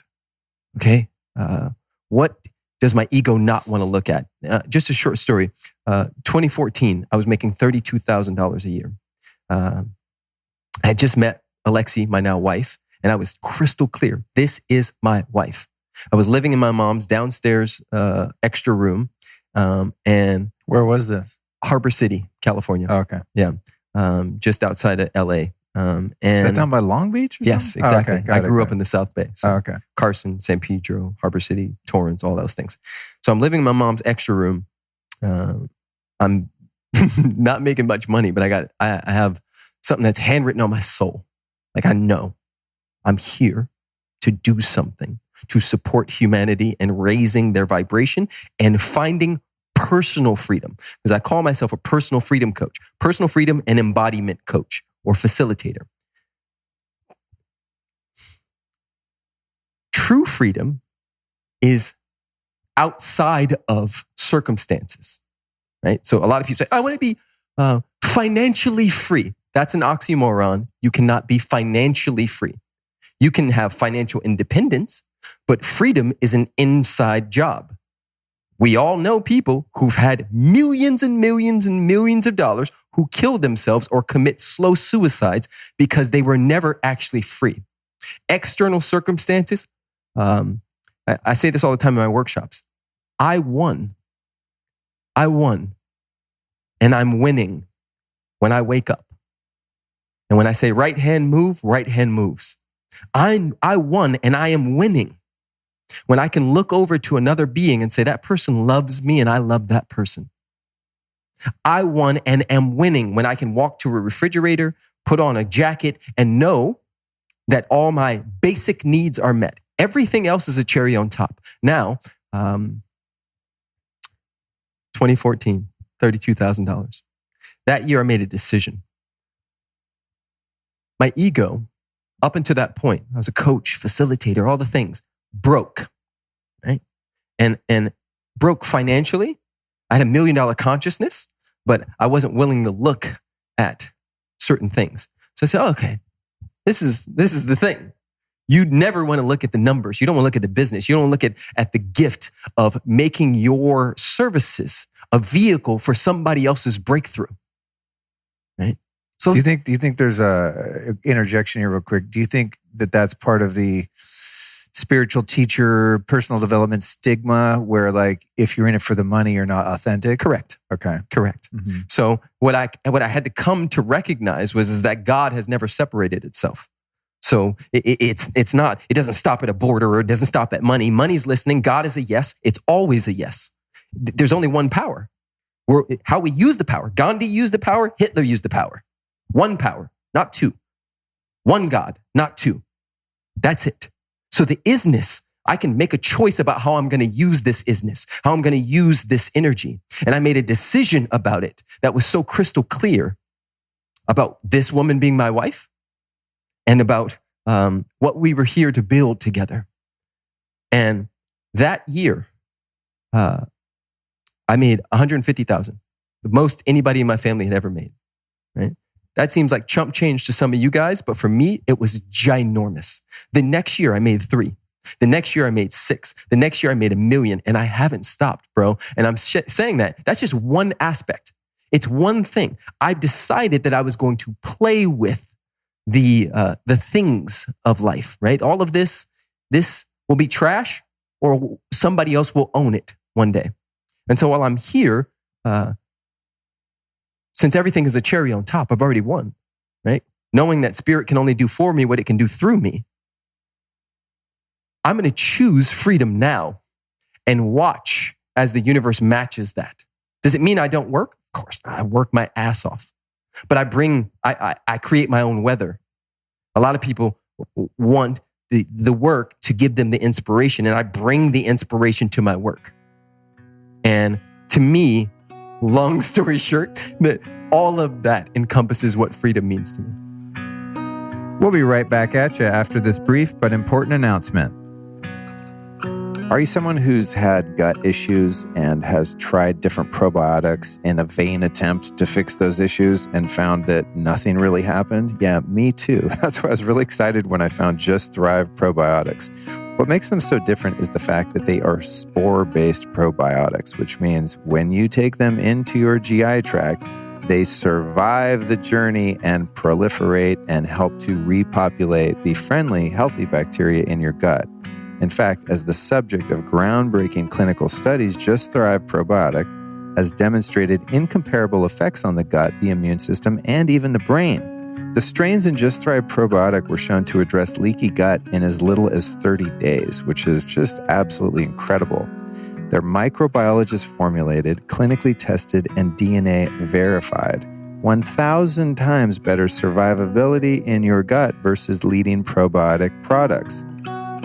Okay? What does my ego not want to look at? Just a short story. 2014, I was making $32,000 a year. I had just met Alexi, my now wife, and I was crystal clear. This is my wife. I was living in my mom's downstairs extra room. And where was this? Harbor City, California. Oh, okay. Yeah. Just outside of LA. And is that down by Long Beach or something? Yes, exactly. Oh, okay. I grew up in the South Bay. So okay. Carson, San Pedro, Harbor City, Torrance, all those things. So I'm living in my mom's extra room. I'm not making much money, but I have something that's handwritten on my soul. I know I'm here to do something to support humanity and raising their vibration and finding personal freedom. Because I call myself a personal freedom coach, personal freedom and embodiment coach, or facilitator. True freedom is outside of circumstances, right? So a lot of people say, I want to be financially free. That's an oxymoron. You cannot be financially free. You can have financial independence, but freedom is an inside job. We all know people who've had millions and millions and millions of dollars who kill themselves or commit slow suicides because they were never actually free. External circumstances, I say this all the time in my workshops. I won, and I'm winning when I wake up. And when I say right hand moves. I won and I am winning when I can look over to another being and say, that person loves me and I love that person. I won and am winning when I can walk to a refrigerator, put on a jacket, and know that all my basic needs are met. Everything else is a cherry on top. Now, 2014, $32,000. That year I made a decision. My ego, up until that point, I was a coach, facilitator, all the things, broke, right? And broke financially. I had $1 million consciousness, but I wasn't willing to look at certain things. So I said, okay, this is the thing. You never want to look at the numbers. You don't want to look at the business. You don't want to look at the gift of making your services a vehicle for somebody else's breakthrough, right? So do you think there's a interjection here real quick? Do you think that that's part of the spiritual teacher, personal development stigma where like, if you're in it for the money, you're not authentic? Correct. Okay. Correct. Mm-hmm. So what I had to come to recognize is that God has never separated itself. So it's not, it doesn't stop at a border or it doesn't stop at money. Money's listening. God is a yes. It's always a yes. There's only one power. How we use the power. Gandhi used the power. Hitler used the power. One power, not two. One God, not two. That's it. So the isness, I can make a choice about how I'm going to use this isness, how I'm going to use this energy. And I made a decision about it that was so crystal clear about this woman being my wife and about what we were here to build together. And that year, I made $150,000, the most anybody in my family had ever made, right? That seems like chump change to some of you guys, but for me, it was ginormous. The next year, I made $3 million. The next year, I made $6 million. The next year, I made $1 million, and I haven't stopped, bro. And I'm saying that's just one aspect. It's one thing. I've decided that I was going to play with the things of life, right? All of this will be trash, or somebody else will own it one day. And so while I'm here, since everything is a cherry on top, I've already won, right? Knowing that spirit can only do for me what it can do through me. I'm going to choose freedom now and watch as the universe matches that. Does it mean I don't work? Of course not. I work my ass off. But I create my own weather. A lot of people want the work to give them the inspiration, and I bring the inspiration to my work. And to me, long story short, that all of that encompasses what freedom means to me. We'll be right back at you after this brief but important announcement. Are you someone who's had gut issues and has tried different probiotics in a vain attempt to fix those issues and found that nothing really happened? Yeah, me too. That's why I was really excited when I found Just Thrive probiotics. What makes them so different is the fact that they are spore-based probiotics, which means when you take them into your GI tract, they survive the journey and proliferate and help to repopulate the friendly, healthy bacteria in your gut. In fact, as the subject of groundbreaking clinical studies, Just Thrive probiotic has demonstrated incomparable effects on the gut, the immune system, and even the brain. The strains in Just Thrive probiotic were shown to address leaky gut in as little as 30 days, which is just absolutely incredible. They're microbiologist formulated, clinically tested, and DNA verified. 1,000 times better survivability in your gut versus leading probiotic products.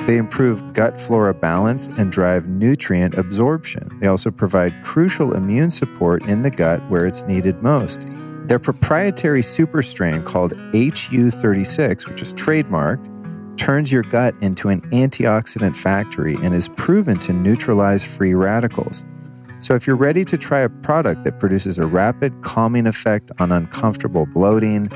They improve gut flora balance and drive nutrient absorption. They also provide crucial immune support in the gut where it's needed most. Their proprietary super strain called HU36, which is trademarked, turns your gut into an antioxidant factory and is proven to neutralize free radicals. So if you're ready to try a product that produces a rapid calming effect on uncomfortable bloating,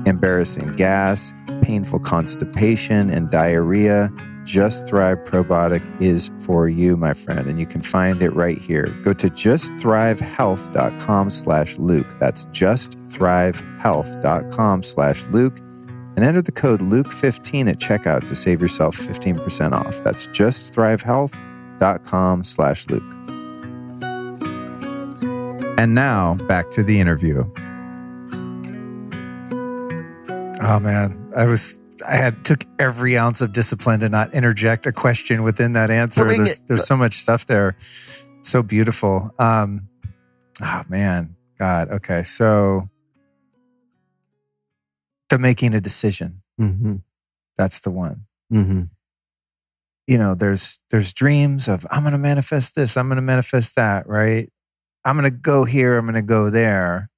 embarrassing gas, painful constipation, and diarrhea, Just Thrive Probiotic is for you, my friend, and you can find it right here. Go to justthrivehealth.com/Luke. That's justthrivehealth.com/Luke and enter the code Luke15 at checkout to save yourself 15% off. That's justthrivehealth.com/Luke. And now back to the interview. Oh man, I took every ounce of discipline to not interject a question within that answer. There's so much stuff there. So beautiful. Oh man, God. Okay. So the making a decision. Mm-hmm. That's the one. Mm-hmm. You know, there's dreams of, I'm going to manifest this. I'm going to manifest that, right? I'm going to go here. I'm going to go there.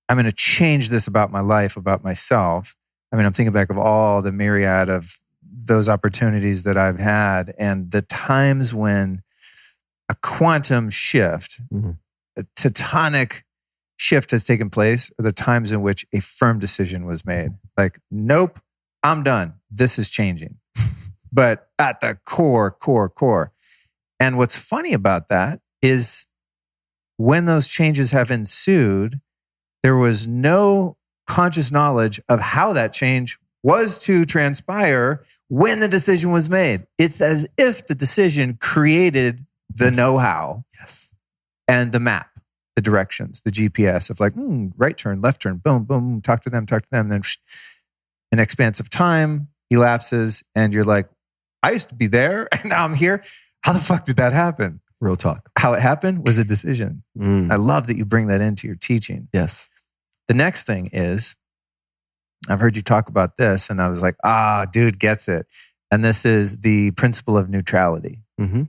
I'm going to change this about my life, about myself. I mean, I'm thinking back of all the myriad of those opportunities that I've had and the times when a quantum shift, a tectonic shift has taken place, are the times in which a firm decision was made. Like, nope, I'm done. This is changing. But at the core. And what's funny about that is when those changes have ensued, there was no conscious knowledge of how that change was to transpire when the decision was made. It's as if the decision created the know-how and the map, the directions, the GPS of like, right turn, left turn, boom, boom, talk to them. And then an expanse of time elapses and you're like, I used to be there and now I'm here. How the fuck did that happen? Real talk. How it happened was a decision. I love that you bring that into your teaching. Yes. The next thing is, I've heard you talk about this and I was like, dude gets it. And this is the principle of neutrality. Mm-hmm.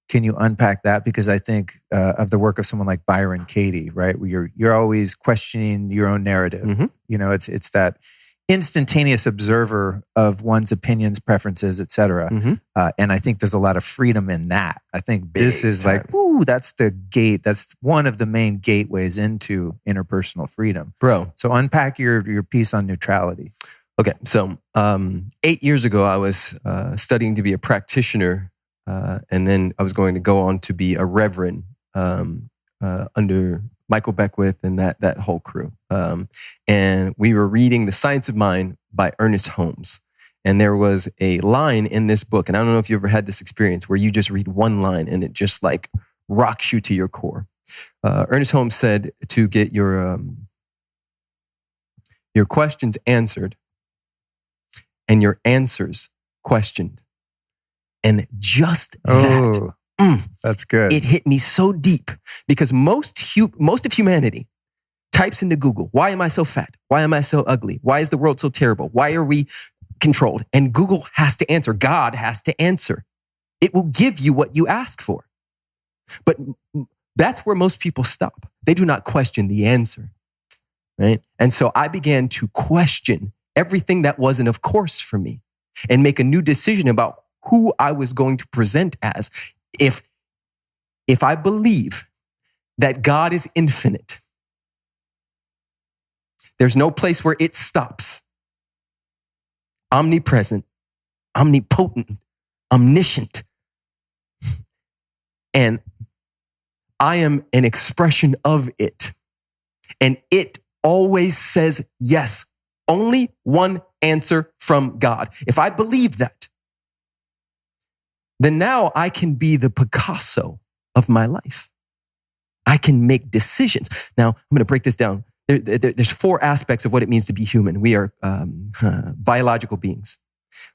Can you unpack that? Because I think of the work of someone like Byron Katie, right? Where you're always questioning your own narrative. Mm-hmm. You know, it's that instantaneous observer of one's opinions, preferences, et cetera. Mm-hmm. And I think there's a lot of freedom in that. I think this is time. like, that's the gate. That's one of the main gateways into interpersonal freedom. Bro. So unpack your piece on neutrality. Okay. So 8 years ago, I was studying to be a practitioner. And then I was going to go on to be a reverend under Michael Beckwith and that whole crew. And we were reading The Science of Mind by Ernest Holmes. And there was a line in this book, and I don't know if you ever had this experience where you just read one line and it just like rocks you to your core. Ernest Holmes said to get your questions answered and your answers questioned. And just that's good. It hit me so deep because most of humanity types into Google, why am I so fat? Why am I so ugly? Why is the world so terrible? Why are we controlled? And Google has to answer. God has to answer. It will give you what you ask for. But that's where most people stop. They do not question the answer, right? And so I began to question everything that wasn't of course for me and make a new decision about who I was going to present as. If I believe that God is infinite, there's no place where it stops. Omnipresent, omnipotent, omniscient. And I am an expression of it. And it always says yes. Only one answer from God. If I believe that, then now I can be the Picasso of my life. I can make decisions. Now, I'm going to break this down. There's 4 aspects of what it means to be human. We are biological beings.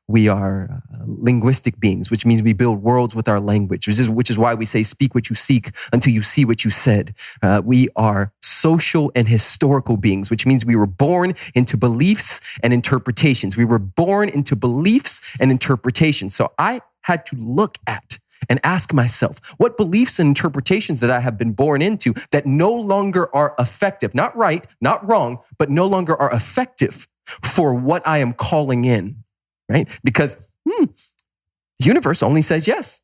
We are linguistic beings, which means we build worlds with our language, which is why we say, speak what you seek until you see what you said. We are social and historical beings, which means we were born into beliefs and interpretations. We were born into beliefs and interpretations. So I had to look at and ask myself, what beliefs and interpretations that I have been born into that no longer are effective, not right, not wrong, but no longer are effective for what I am calling in, right? Because the universe only says yes.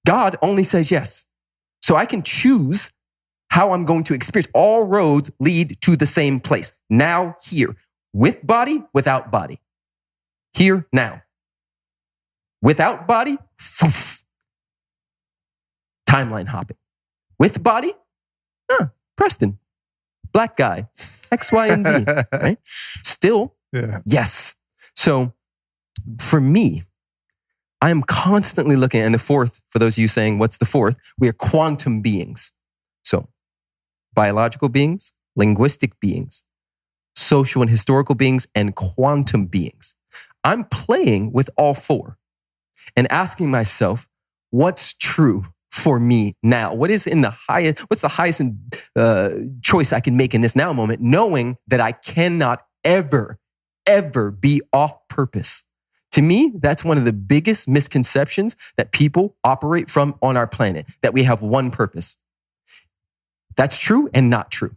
God only says yes. So I can choose how I'm going to experience. All roads lead to the same place. Now, here, with body, without body. Here, now. Without body, timeline hopping. With body, Preston, black guy, X, Y, and Z, right? Still, yes. So for me, I am constantly looking, and the fourth, for those of you saying, what's the fourth? We are quantum beings. So biological beings, linguistic beings, social and historical beings, and quantum beings. I'm playing with all four and asking myself, what's true for me now? What's the highest choice I can make in this now moment, knowing that I cannot ever be off purpose. To me, that's one of the biggest misconceptions that people operate from on our planet, that we have one purpose. That's true and not true.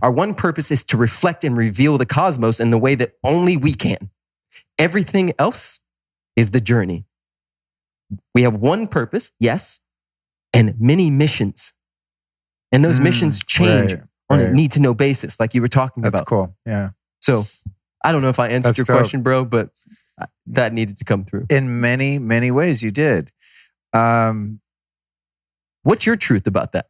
Our one purpose is to reflect and reveal the cosmos in the way that only we can. Everything else is the journey. We have one purpose, yes, and many missions. And those missions change on a need-to-know basis, like you were talking about. That's cool, yeah. So I don't know if I answered your question, bro, but that needed to come through. In many, many ways you did. What's your truth about that?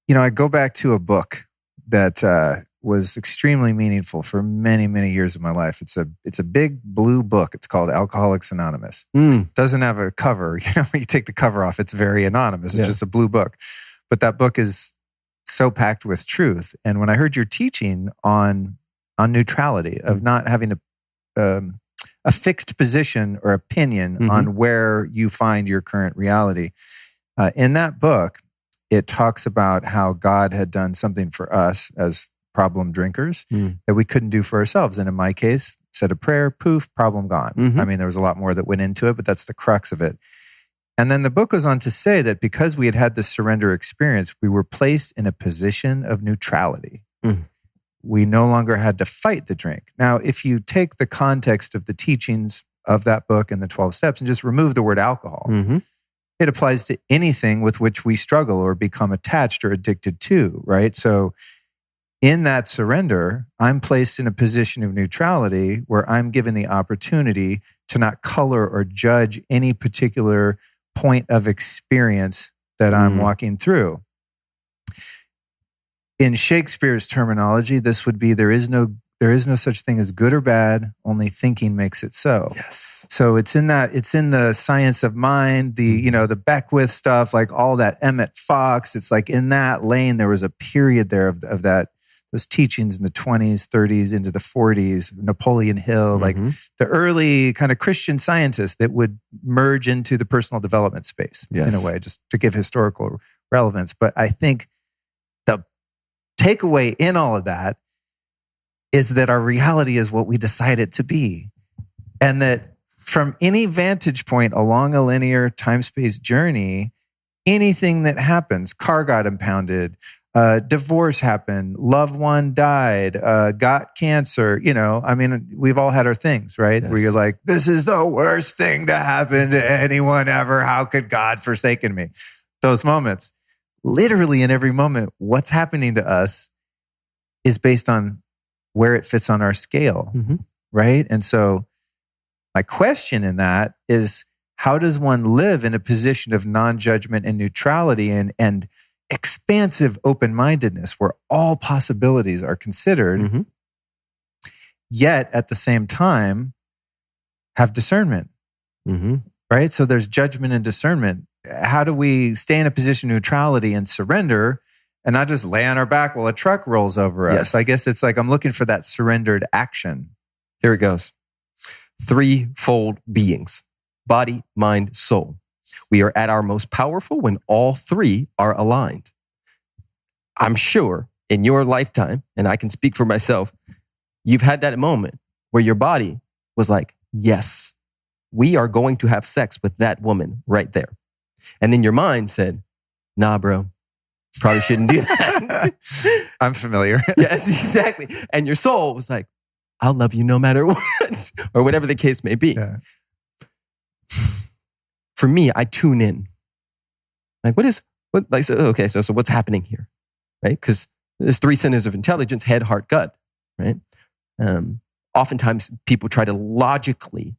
I go back to a book that was extremely meaningful for many, many years of my life. It's a big blue book. It's called Alcoholics Anonymous. Doesn't have a cover. When you take the cover off, it's very anonymous. It's just a blue book. But that book is so packed with truth. And when I heard your teaching on neutrality, of not having a fixed position or opinion on where you find your current reality, in that book, it talks about how God had done something for us as problem drinkers that we couldn't do for ourselves. And in my case, said a prayer, poof, problem gone. I mean, there was a lot more that went into it, but that's the crux of it. And then the book goes on to say that because we had this surrender experience, we were placed in a position of neutrality. We no longer had to fight the drink. Now, if you take the context of the teachings of that book and the 12 steps and just remove the word alcohol, it applies to anything with which we struggle or become attached or addicted to, right? So in that surrender, I'm placed in a position of neutrality where I'm given the opportunity to not color or judge any particular point of experience that I'm walking through. In Shakespeare's terminology, this would be there is no such thing as good or bad, only thinking makes it so. Yes. So it's in the science of mind, the Beckwith stuff, like all that Emmett Fox. It's like in that lane, there was a period there of that, those teachings in the 20s, 30s, into the 40s, Napoleon Hill, like the early kind of Christian scientists that would merge into the personal development space in a way, just to give historical relevance. But I think the takeaway in all of that is that our reality is what we decide it to be. And that from any vantage point along a linear time-space journey, anything that happens, car got impounded, divorce happened, loved one died, got cancer, we've all had our things, right? Yes. Where you're like, this is the worst thing to happen to anyone ever. How could God forsaken me? Those moments, literally in every moment, what's happening to us is based on where it fits on our scale, right? And so my question in that is, how does one live in a position of non-judgment and neutrality and expansive open-mindedness where all possibilities are considered, yet at the same time have discernment, right? So there's judgment and discernment. How do we stay in a position of neutrality and surrender and not just lay on our back while a truck rolls over us? Yes. I guess it's like I'm looking for that surrendered action. Here it goes. Threefold beings: body, mind, soul. We are at our most powerful when all three are aligned. I'm sure in your lifetime, and I can speak for myself, you've had that moment where your body was like, yes, we are going to have sex with that woman right there. And then your mind said, nah, bro, probably shouldn't do that. I'm familiar. Yes, exactly. And your soul was like, I'll love you no matter what, or whatever the case may be. Yeah. For me, I tune in. Like, so what's happening here, right? Because there's three centers of intelligence: head, heart, gut, right? Oftentimes people try to logically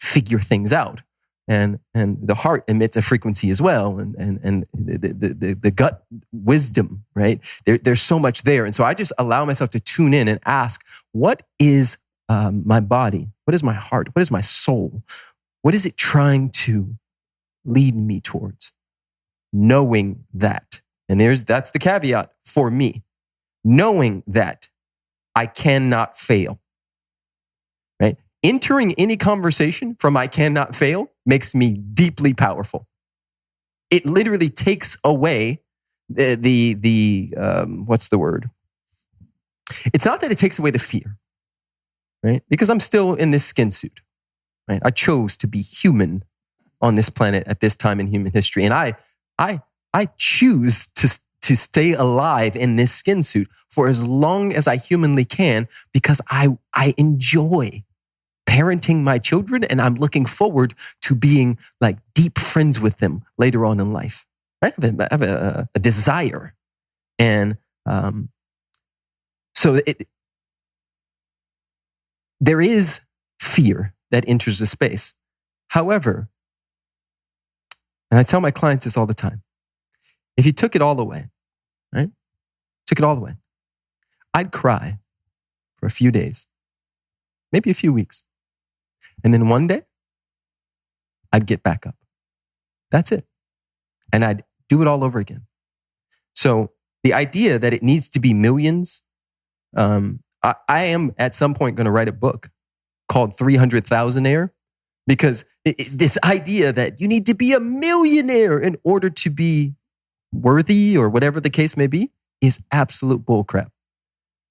figure things out. And the heart emits a frequency as well, and the gut wisdom, right? There's so much there. And so I just allow myself to tune in and ask, what is my body? What is my heart? What is my soul? What is it trying to lead me towards? Knowing that, and that's the caveat for me, knowing that I cannot fail, right? Entering any conversation from I cannot fail makes me deeply powerful. It literally takes away the what's the word? It's not that it takes away the fear, right? Because I'm still in this skin suit, right? I chose to be human on this planet at this time in human history. And I choose to stay alive in this skin suit for as long as I humanly can, because I enjoy parenting my children, and I'm looking forward to being like deep friends with them later on in life. I have a desire. And so there is fear that enters the space. However, and I tell my clients this all the time, if you took it all away, right? Took it all away, I'd cry for a few days, maybe a few weeks. And then one day, I'd get back up. That's it. And I'd do it all over again. So the idea that it needs to be millions, I am at some point going to write a book called 300,000aire, because this idea that you need to be a millionaire in order to be worthy or whatever the case may be is absolute bullcrap.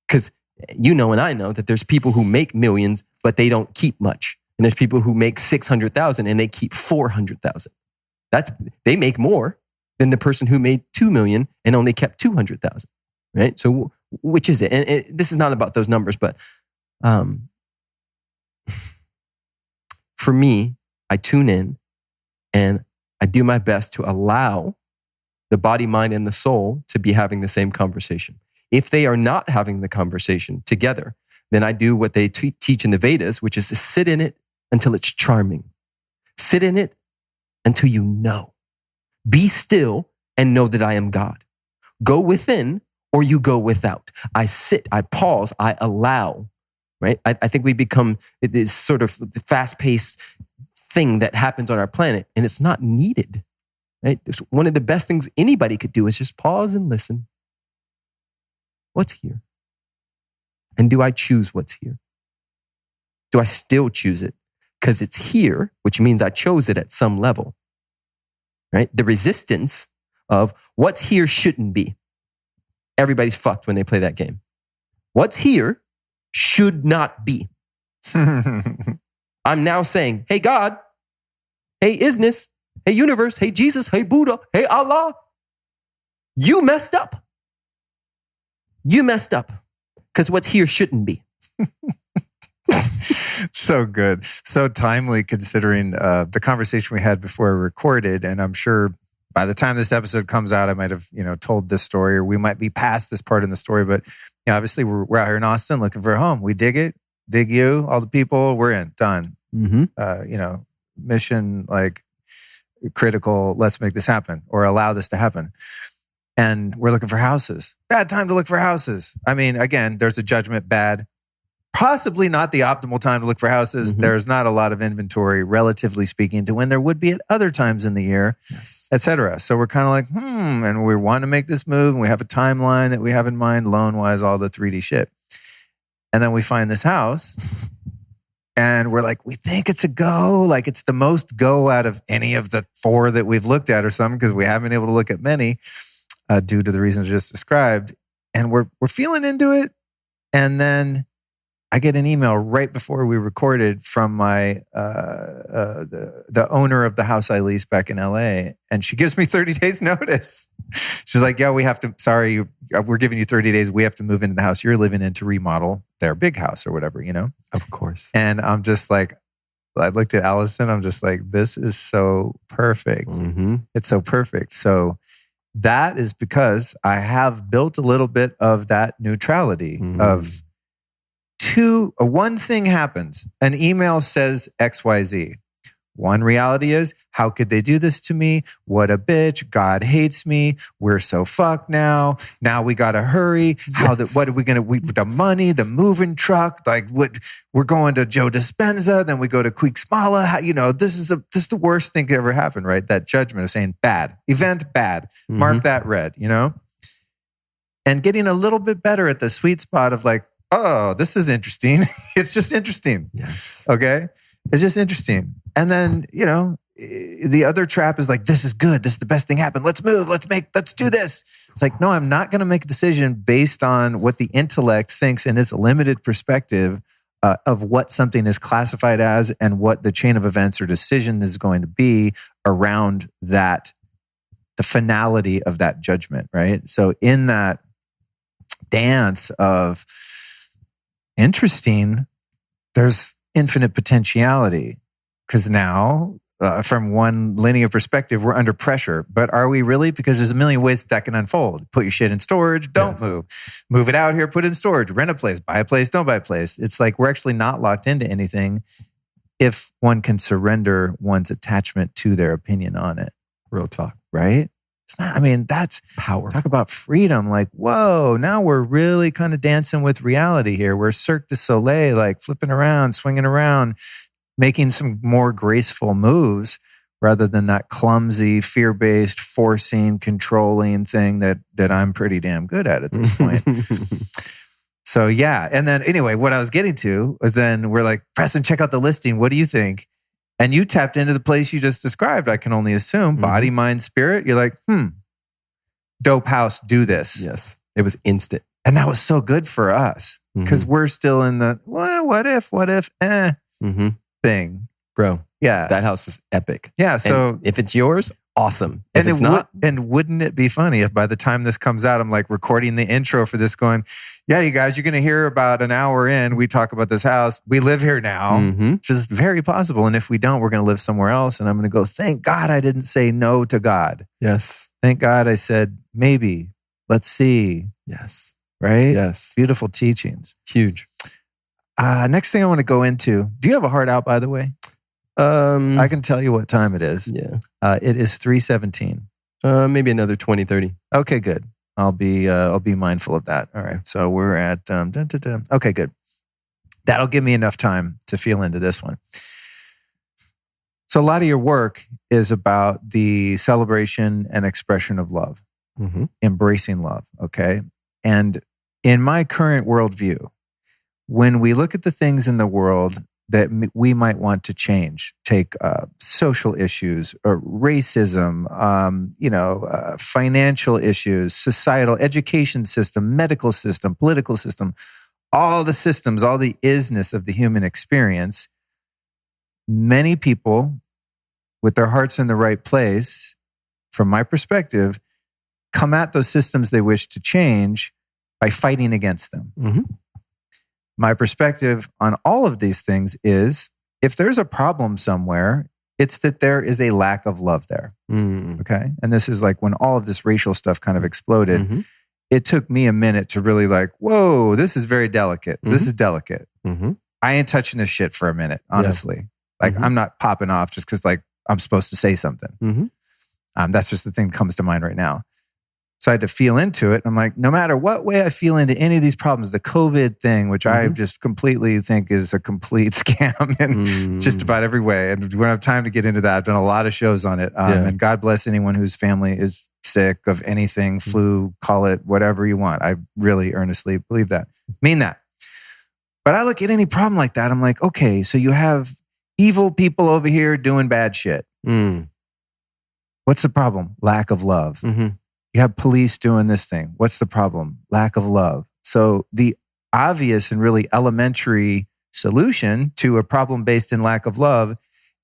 Because you know and I know that there's people who make millions, but they don't keep much. And there's people who make 600,000 and they keep 400,000. They make more than the person who made 2 million and only kept 200,000, right? So which is it? And this is not about those numbers, but for me, I tune in and I do my best to allow the body, mind, and the soul to be having the same conversation. If they are not having the conversation together, then I do what they teach in the Vedas, which is to sit in it until it's charming. Sit in it until you know. Be still and know that I am God. Go within or you go without. I sit, I pause, I allow, right? I think we become this sort of fast-paced thing that happens on our planet, and it's not needed, right? One of the best things anybody could do is just pause and listen. What's here? And do I choose what's here? Do I still choose it? Because it's here, which means I chose it at some level, right? The resistance of what's here shouldn't be. Everybody's fucked when they play that game. What's here should not be. I'm now saying, hey God, hey isness, hey universe, hey Jesus, hey Buddha, hey Allah, you messed up. You messed up because what's here shouldn't be. So good. So timely considering the conversation we had before we recorded. And I'm sure by the time this episode comes out, I might have, told this story, or we might be past this part in the story. But obviously we're out here in Austin looking for a home. We dig it, dig you, all the people, we're in, done. Mm-hmm. Mission like critical, let's make this happen or allow this to happen. And we're looking for houses. Bad time to look for houses. I mean, again, there's a judgment, bad. Possibly not the optimal time to look for houses. Mm-hmm. There's not a lot of inventory, relatively speaking, to when there would be at other times in the year, yes, et cetera. So we're kind of like, and we want to make this move, and we have a timeline that we have in mind, loan-wise, all the 3D shit. And then we find this house, and we're like, we think it's a go. Like it's the most go out of any of the 4 that we've looked at or something, because we haven't been able to look at many due to the reasons just described. And we're feeling into it. And then I get an email right before we recorded from my the owner of the house I leased back in LA, and she gives me 30 days notice. She's like, "Yeah, we're giving you 30 days. We have to move into the house you're living in to remodel their big house or whatever, Of course. And I'm just like, I looked at Allison. I'm just like, this is so perfect. Mm-hmm. It's so perfect. So that is because I have built a little bit of that neutrality of one thing happens. An email says XYZ. One reality is, how could they do this to me? What a bitch. God hates me. We're so fucked now. Now we got to hurry. What are we going to, the money, the moving truck, like what, we're going to Joe Dispenza, then we go to Queeksmala. This is the worst thing that ever happened, right? That judgment of saying bad, event bad, mark that red, and getting a little bit better at the sweet spot of like, oh, this is interesting. It's just interesting. Yes. Okay. It's just interesting. And then, the other trap is like, this is good. This is the best thing happened. Let's move. Let's do this. It's like, no, I'm not going to make a decision based on what the intellect thinks in its limited perspective of what something is classified as and what the chain of events or decision is going to be around that, the finality of that judgment, right? So in that dance of interesting, there's infinite potentiality, because now from one linear perspective, we're under pressure. But are we really? Because there's a million ways that can unfold. Put your shit in storage, don't move it out here, put it in storage, rent a place, buy a place, don't buy a place. It's like we're actually not locked into anything if one can surrender one's attachment to their opinion on it. Real talk. Right? It's not, that's power. Talk about freedom. Like, whoa, now we're really kind of dancing with reality here. We're Cirque du Soleil, like flipping around, swinging around, making some more graceful moves rather than that clumsy, fear-based, forcing, controlling thing that I'm pretty damn good at this point. So yeah. And then anyway, what I was getting to was then we're like, Preston, check out the listing. What do you think? And you tapped into the place you just described, I can only assume. Body, mind, spirit. You're like, dope house, do this. Yes. It was instant. And that was so good for us because we're still in the, well, what if, thing. Bro. Yeah. That house is epic. Yeah. So and if it's yours, awesome. If it's not. And wouldn't it be funny if by the time this comes out, I'm like recording the intro for this going, yeah, you guys, you're going to hear about an hour in, we talk about this house. We live here now, which is very possible. And if we don't, we're going to live somewhere else. And I'm going to go, thank God I didn't say no to God. Yes. Thank God I said, maybe, let's see. Yes. Right? Yes. Beautiful teachings. Huge. Next thing I want to go into, do you have a heart out, by the way? I can tell you what time it is. Yeah. It is 3:17. Maybe another 20, 30. Okay, good. I'll be mindful of that. All right. So we're at okay, good. That'll give me enough time to feel into this one. So a lot of your work is about the celebration and expression of love, embracing love. Okay. And in my current worldview, when we look at the things in the world that we might want to change, take social issues or racism, financial issues, societal education system, medical system, political system, all the systems, all the isness of the human experience, many people with their hearts in the right place, from my perspective, come at those systems they wish to change by fighting against them. My perspective on all of these things is if there's a problem somewhere, it's that there is a lack of love there. Okay. And this is like when all of this racial stuff kind of exploded, it took me a minute to really like, whoa, this is very delicate. This is delicate. I ain't touching this shit for a minute, honestly. Like I'm not popping off just because like I'm supposed to say something. That's just the thing that comes to mind right now. So I had to feel into it. I'm like, no matter what way I feel into any of these problems, the COVID thing, which I just completely think is a complete scam in just about every way. And we don't have time to get into that. I've done a lot of shows on it. And God bless anyone whose family is sick of anything, flu, call it whatever you want. I really earnestly believe that. Mean that. But I look at any problem like that. I'm like, okay, so you have evil people over here doing bad shit. What's the problem? Lack of love. You have police doing this thing. What's the problem? Lack of love. So the obvious and really elementary solution to a problem based in lack of love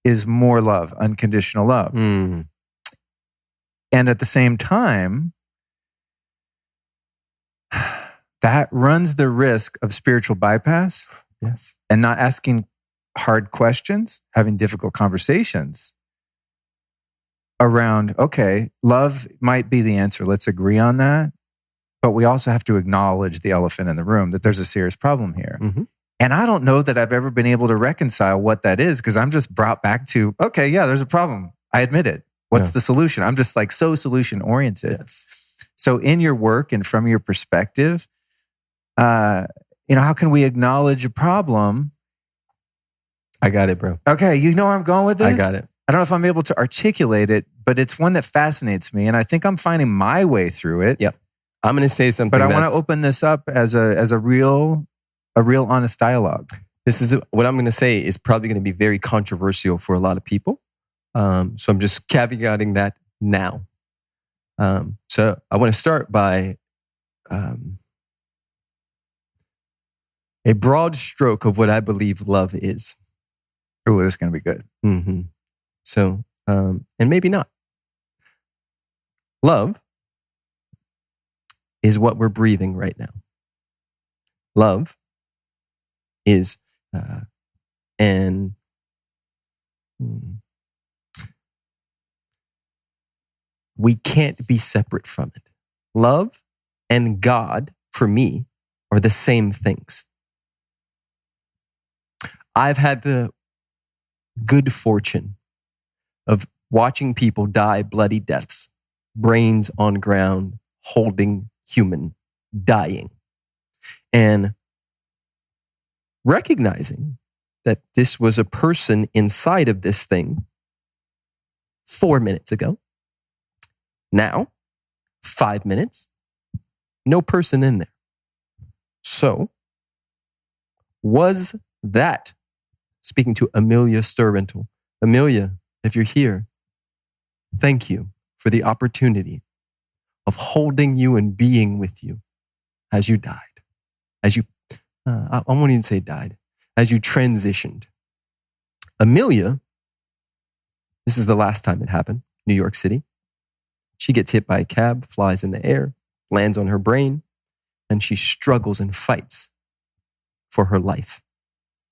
is more love, unconditional love. And at the same time, that runs the risk of spiritual bypass. Yes. And not asking hard questions, having difficult conversations around, okay, love might be the answer. Let's agree on that. But we also have to acknowledge the elephant in the room, that there's a serious problem here. And I don't know that I've ever been able to reconcile what that is, because I'm just brought back to, okay, yeah, there's a problem. I admit it. What's the solution? I'm just like so solution oriented. Yes. So in your work and from your perspective, how can we acknowledge a problem? I got it, bro. Okay, you know where I'm going with this? I got it. I don't know if I'm able to articulate it, but it's one that fascinates me, and I think I'm finding my way through it. Yep. I'm going to say something, but I want to open this up as a real honest dialogue. This is what I'm going to say is probably going to be very controversial for a lot of people. So I'm just caveating that now. So I want to start by a broad stroke of what I believe love is. Oh, this is going to be good. Mm-hmm. So, and maybe not. Love is what we're breathing right now. Love is, we can't be separate from it. Love and God, for me, are the same things. I've had the good fortune of watching people die bloody deaths, brains on ground, holding human, dying, and recognizing that this was a person inside of this thing 4 minutes ago. Now, 5 minutes, no person in there. So, was that, speaking to Amelia Sturrental, Amelia, if you're here, thank you for the opportunity of holding you and being with you as you died, as you, I won't even say died, as you transitioned. Amelia, this is the last time it happened, New York City. She gets hit by a cab, flies in the air, lands on her brain, and she struggles and fights for her life.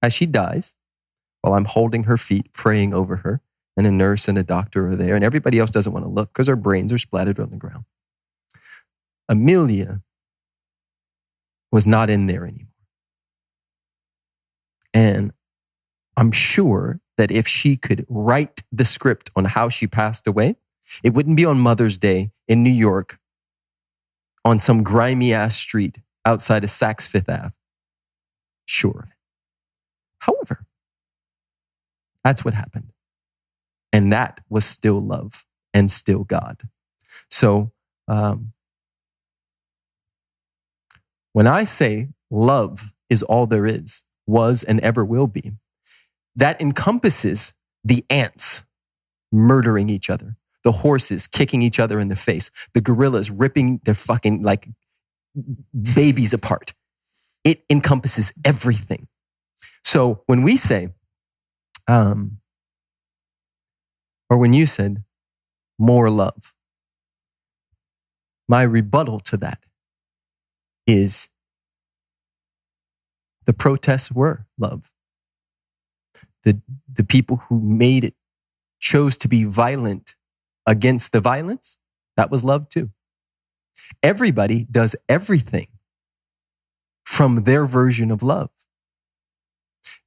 As she dies, while I'm holding her feet, praying over her, and a nurse and a doctor are there, and everybody else doesn't want to look because her brains are splattered on the ground. Amelia was not in there anymore. And I'm sure that if she could write the script on how she passed away, it wouldn't be on Mother's Day in New York on some grimy ass street outside of Saks Fifth Ave. Sure of it. However, that's what happened. And that was still love and still God. So when I say love is all there is, was and ever will be, that encompasses the ants murdering each other, the horses kicking each other in the face, the gorillas ripping their fucking like babies apart. It encompasses everything. So when we say, or when you said more love, my rebuttal to that is the protests were love. The people who made it chose to be violent against the violence. That was love too. Everybody does everything from their version of love.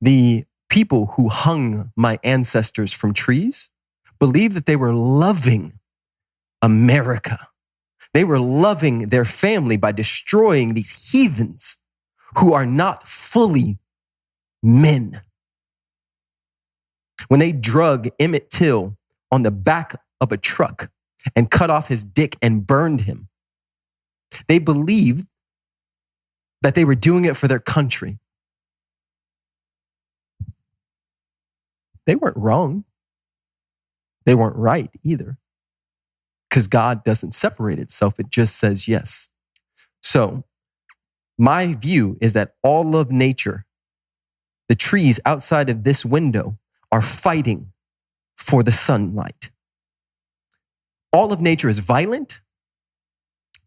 The people who hung my ancestors from trees believed that they were loving America. They were loving their family by destroying these heathens who are not fully men. When they drug Emmett Till on the back of a truck and cut off his dick and burned him, they believed that they were doing it for their country. They weren't wrong. They weren't right either. Because God doesn't separate itself. It just says yes. So my view is that all of nature, the trees outside of this window, are fighting for the sunlight. All of nature is violent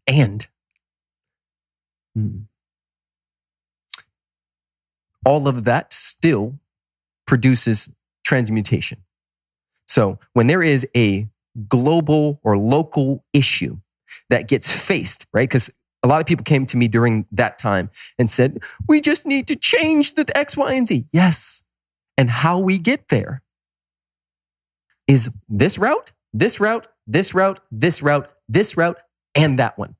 and all of that still produces transmutation. So when there is a global or local issue that gets faced, right? Because A lot of people came to me during that time and said, we just need to change the X, Y, and Z. Yes. And how we get there is this route, this route, this route, this route, this route, and that one.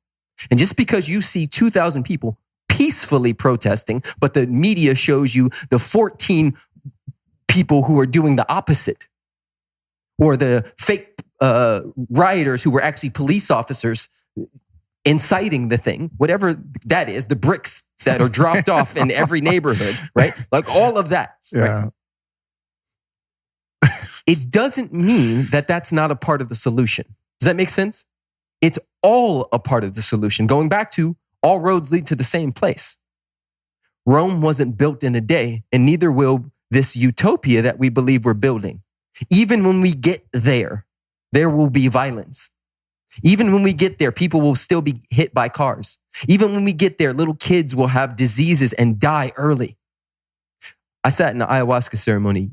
And just because you see 2,000 people peacefully protesting, but the media shows you the 14 people who are doing the opposite, or the fake rioters who were actually police officers inciting the thing, whatever that is, the bricks that are dropped off in every neighborhood, right? Like all of that. Yeah. Right? It doesn't mean that that's not a part of the solution. Does that make sense? It's all a part of the solution. Going back to all roads lead to the same place. Rome wasn't built in a day, and neither will this utopia that we believe we're building. Even when we get there, there will be violence. Even when we get there, people will still be hit by cars. Even when we get there, little kids will have diseases and die early. I sat in an ayahuasca ceremony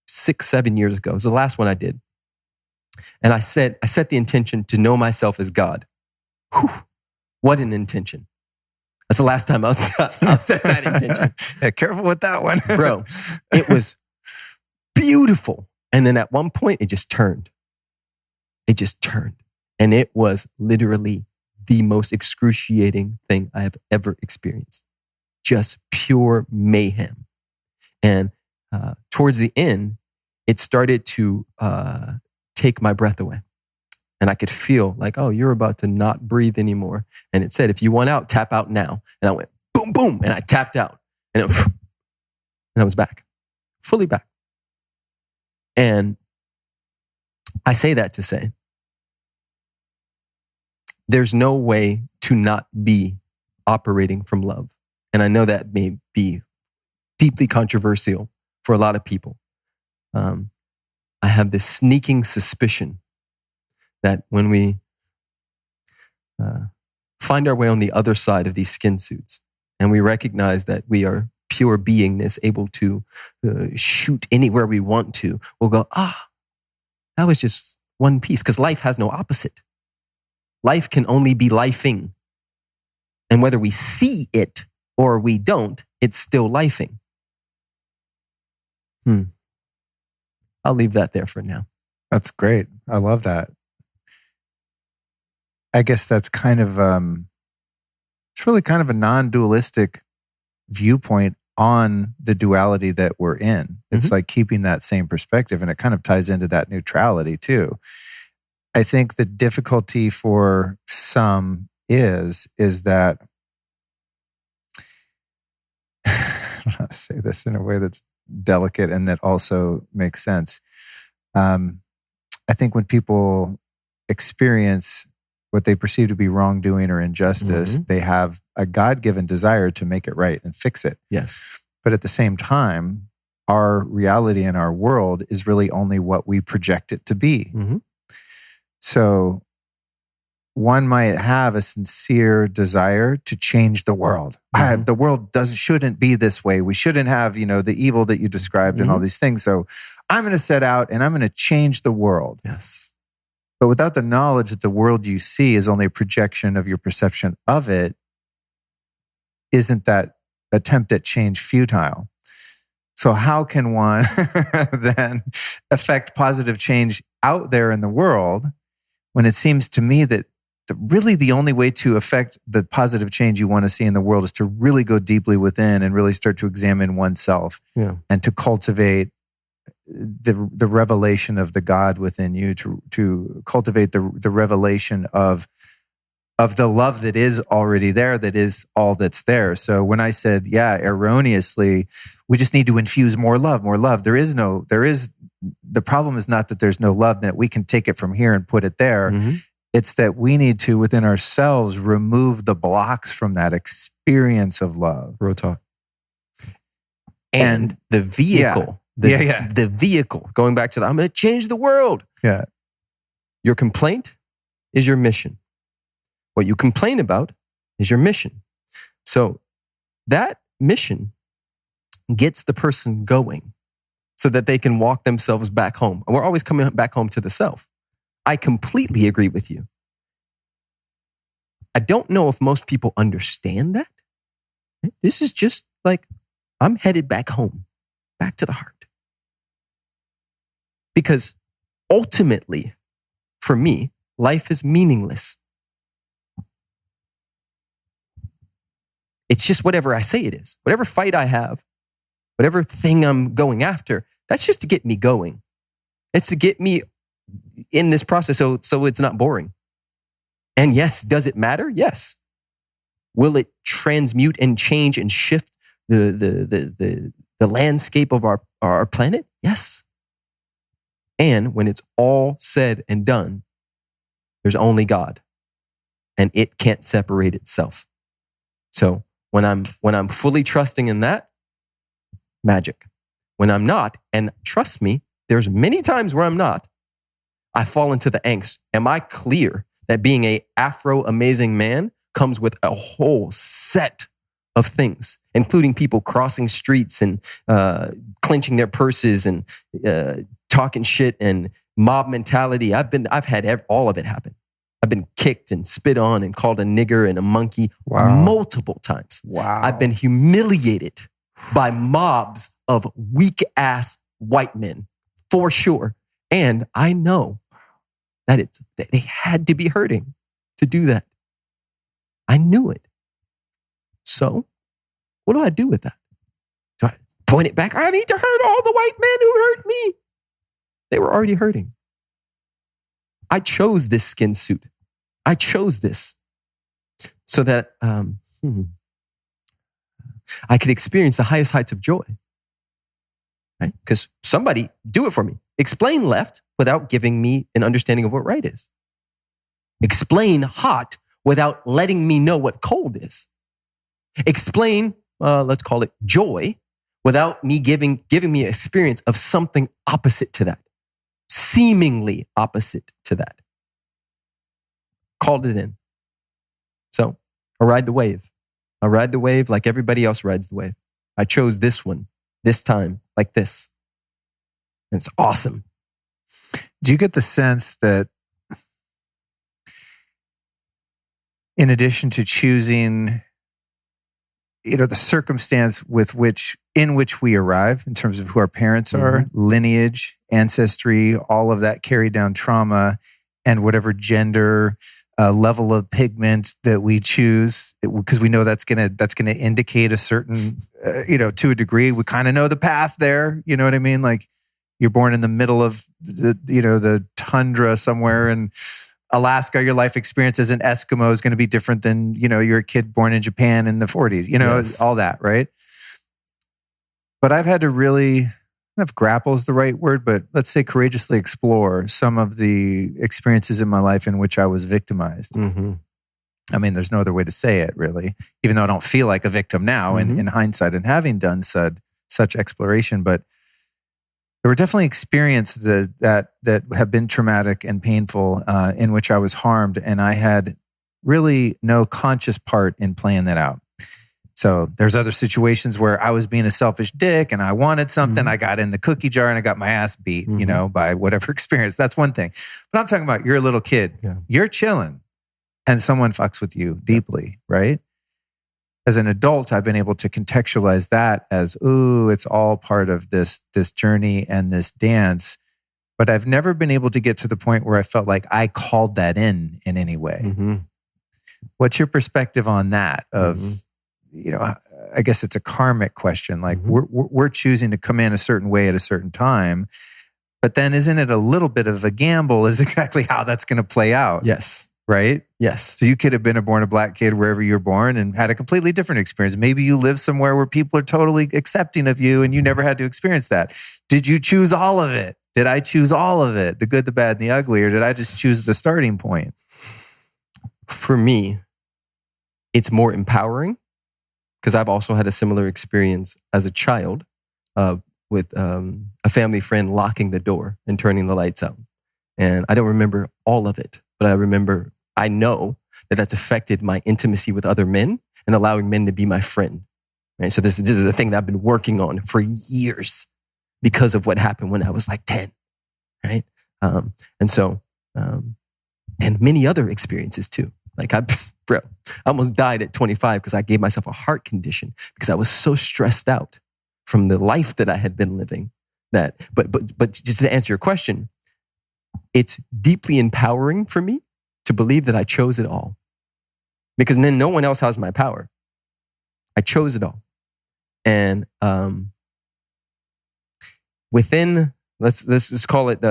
6-7 years ago. It was the last one I did. And I set the intention to know myself as God. Whew, what an intention. That's the last time I'll set that intention. Yeah, careful with that one. Bro, it was beautiful. And then at one point, it just turned. It just turned. And it was literally the most excruciating thing I have ever experienced. Just pure mayhem. And towards the end, it started to take my breath away. And I could feel like, oh, you're about to not breathe anymore. And it said, if you want out, tap out now. And I went, boom, boom. And I tapped out. And I was back, fully back. And I say that to say, there's no way to not be operating from love. And I know that may be deeply controversial for a lot of people. I have this sneaking suspicion that when we find our way on the other side of these skin suits and we recognize that we are pure beingness, able to shoot anywhere we want to, we'll go, that was just one piece, because life has no opposite. Life can only be lifing. And whether we see it or we don't, it's still lifing. I'll leave that there for now. That's great. I love that. I guess that's kind of, it's really kind of a non-dualistic viewpoint on the duality that we're in. It's like keeping that same perspective, and it kind of ties into that neutrality too. I think the difficulty for some is that, I don't know how to say this in a way that's delicate and that also makes sense. I think when people experience what they perceive to be wrongdoing or injustice, they have a God-given desire to make it right and fix it. Yes. But at the same time, our reality in our world is really only what we project it to be. So one might have a sincere desire to change the world. The world shouldn't be this way. We shouldn't have, the evil that you described and all these things. So I'm going to set out and I'm going to change the world. Yes. But without the knowledge that the world you see is only a projection of your perception of it, isn't that attempt at change futile? So how can one then affect positive change out there in the world when it seems to me that really the only way to affect the positive change you want to see in the world is to really go deeply within and really start to examine oneself and to cultivate the revelation of the God within you, to cultivate the revelation of the love that is already there, that is all that's there. So when I said, erroneously, we just need to infuse more love. The problem is not that there's no love, that we can take it from here and put it there. It's that we need to, within ourselves, remove the blocks from that experience of love. Real talk. And the vehicle. The vehicle, going back to I'm going to change the world. Yeah. Your complaint is your mission. What you complain about is your mission. So that mission gets the person going so that they can walk themselves back home. And we're always coming back home to the self. I completely agree with you. I don't know if most people understand that. This is just like, I'm headed back home, back to the heart. Because ultimately, for me, life is meaningless. It's just whatever I say it is. Whatever fight I have, whatever thing I'm going after, that's just to get me going. It's to get me in this process so it's not boring. And yes, does it matter? Yes. Will it transmute and change and shift the landscape of our planet? Yes. And when it's all said and done, there's only God, and it can't separate itself. So when I'm fully trusting in that, magic. When I'm not, and trust me, there's many times where I'm not, I fall into the angst. Am I clear that being a Afro amazing man comes with a whole set of things, including people crossing streets and clenching their purses and talking shit and mob mentality? I've had all of it happen. I've been kicked and spit on and called a nigger and a monkey multiple times. Wow. I've been humiliated by mobs of weak ass white men, for sure. And I know that they had to be hurting to do that. I knew it. So what do I do with that? Do I point it back? I need to hurt all the white men who hurt me. They were already hurting. I chose this skin suit. I chose this so that I could experience the highest heights of joy. Right? Because somebody do it for me. Explain left without giving me an understanding of what right is. Explain hot without letting me know what cold is. Explain, let's call it joy, without me giving me an experience of something opposite to that. Seemingly opposite to that. Called it in. So I ride the wave. I ride the wave like everybody else rides the wave. I chose this one, this time, like this. And it's awesome. Do you get the sense that in addition to choosing, the circumstance in which we arrive in terms of who our parents are, lineage, ancestry, all of that carried down trauma, and whatever gender, level of pigment that we choose, because we know that's gonna indicate a certain, to a degree, we kind of know the path there. You know what I mean? Like you're born in the middle of the tundra somewhere in Alaska, your life experience as an Eskimo is going to be different than, you're a kid born in Japan in the 40s, yes. All that, right? But I've had to really, I don't know if grapple is the right word, but let's say courageously explore some of the experiences in my life in which I was victimized. Mm-hmm. I mean, there's no other way to say it, really, even though I don't feel like a victim now in hindsight and having done such exploration. But there were definitely experiences that have been traumatic and painful in which I was harmed, and I had really no conscious part in playing that out. So there's other situations where I was being a selfish dick and I wanted something. Mm-hmm. I got in the cookie jar and I got my ass beat, by whatever experience. That's one thing. But I'm talking about you're a little kid. Yeah. You're chilling and someone fucks with you deeply, right? As an adult, I've been able to contextualize that as, ooh, it's all part of this journey and this dance. But I've never been able to get to the point where I felt like I called that in any way. Mm-hmm. What's your perspective on that? Of, I guess it's a karmic question. Like we're choosing to come in a certain way at a certain time, but then isn't it a little bit of a gamble is exactly how that's going to play out? Yes. Right? Yes. So you could have been born a black kid wherever you're born and had a completely different experience. Maybe you live somewhere where people are totally accepting of you and you never had to experience that. Did you choose all of it? Did I choose all of it? The good, the bad, and the ugly? Or did I just choose the starting point? For me, it's more empowering because I've also had a similar experience as a child with a family friend locking the door and turning the lights out. And I don't remember all of it, but I know that that's affected my intimacy with other men and allowing men to be my friend. Right? So this is a thing that I've been working on for years because of what happened when I was like 10. Right? And many other experiences too. Like Bro, I almost died at 25 because I gave myself a heart condition because I was so stressed out from the life that I had been living. But just to answer your question, it's deeply empowering for me to believe that I chose it all. Because then no one else has my power. I chose it all. And within, let's just call it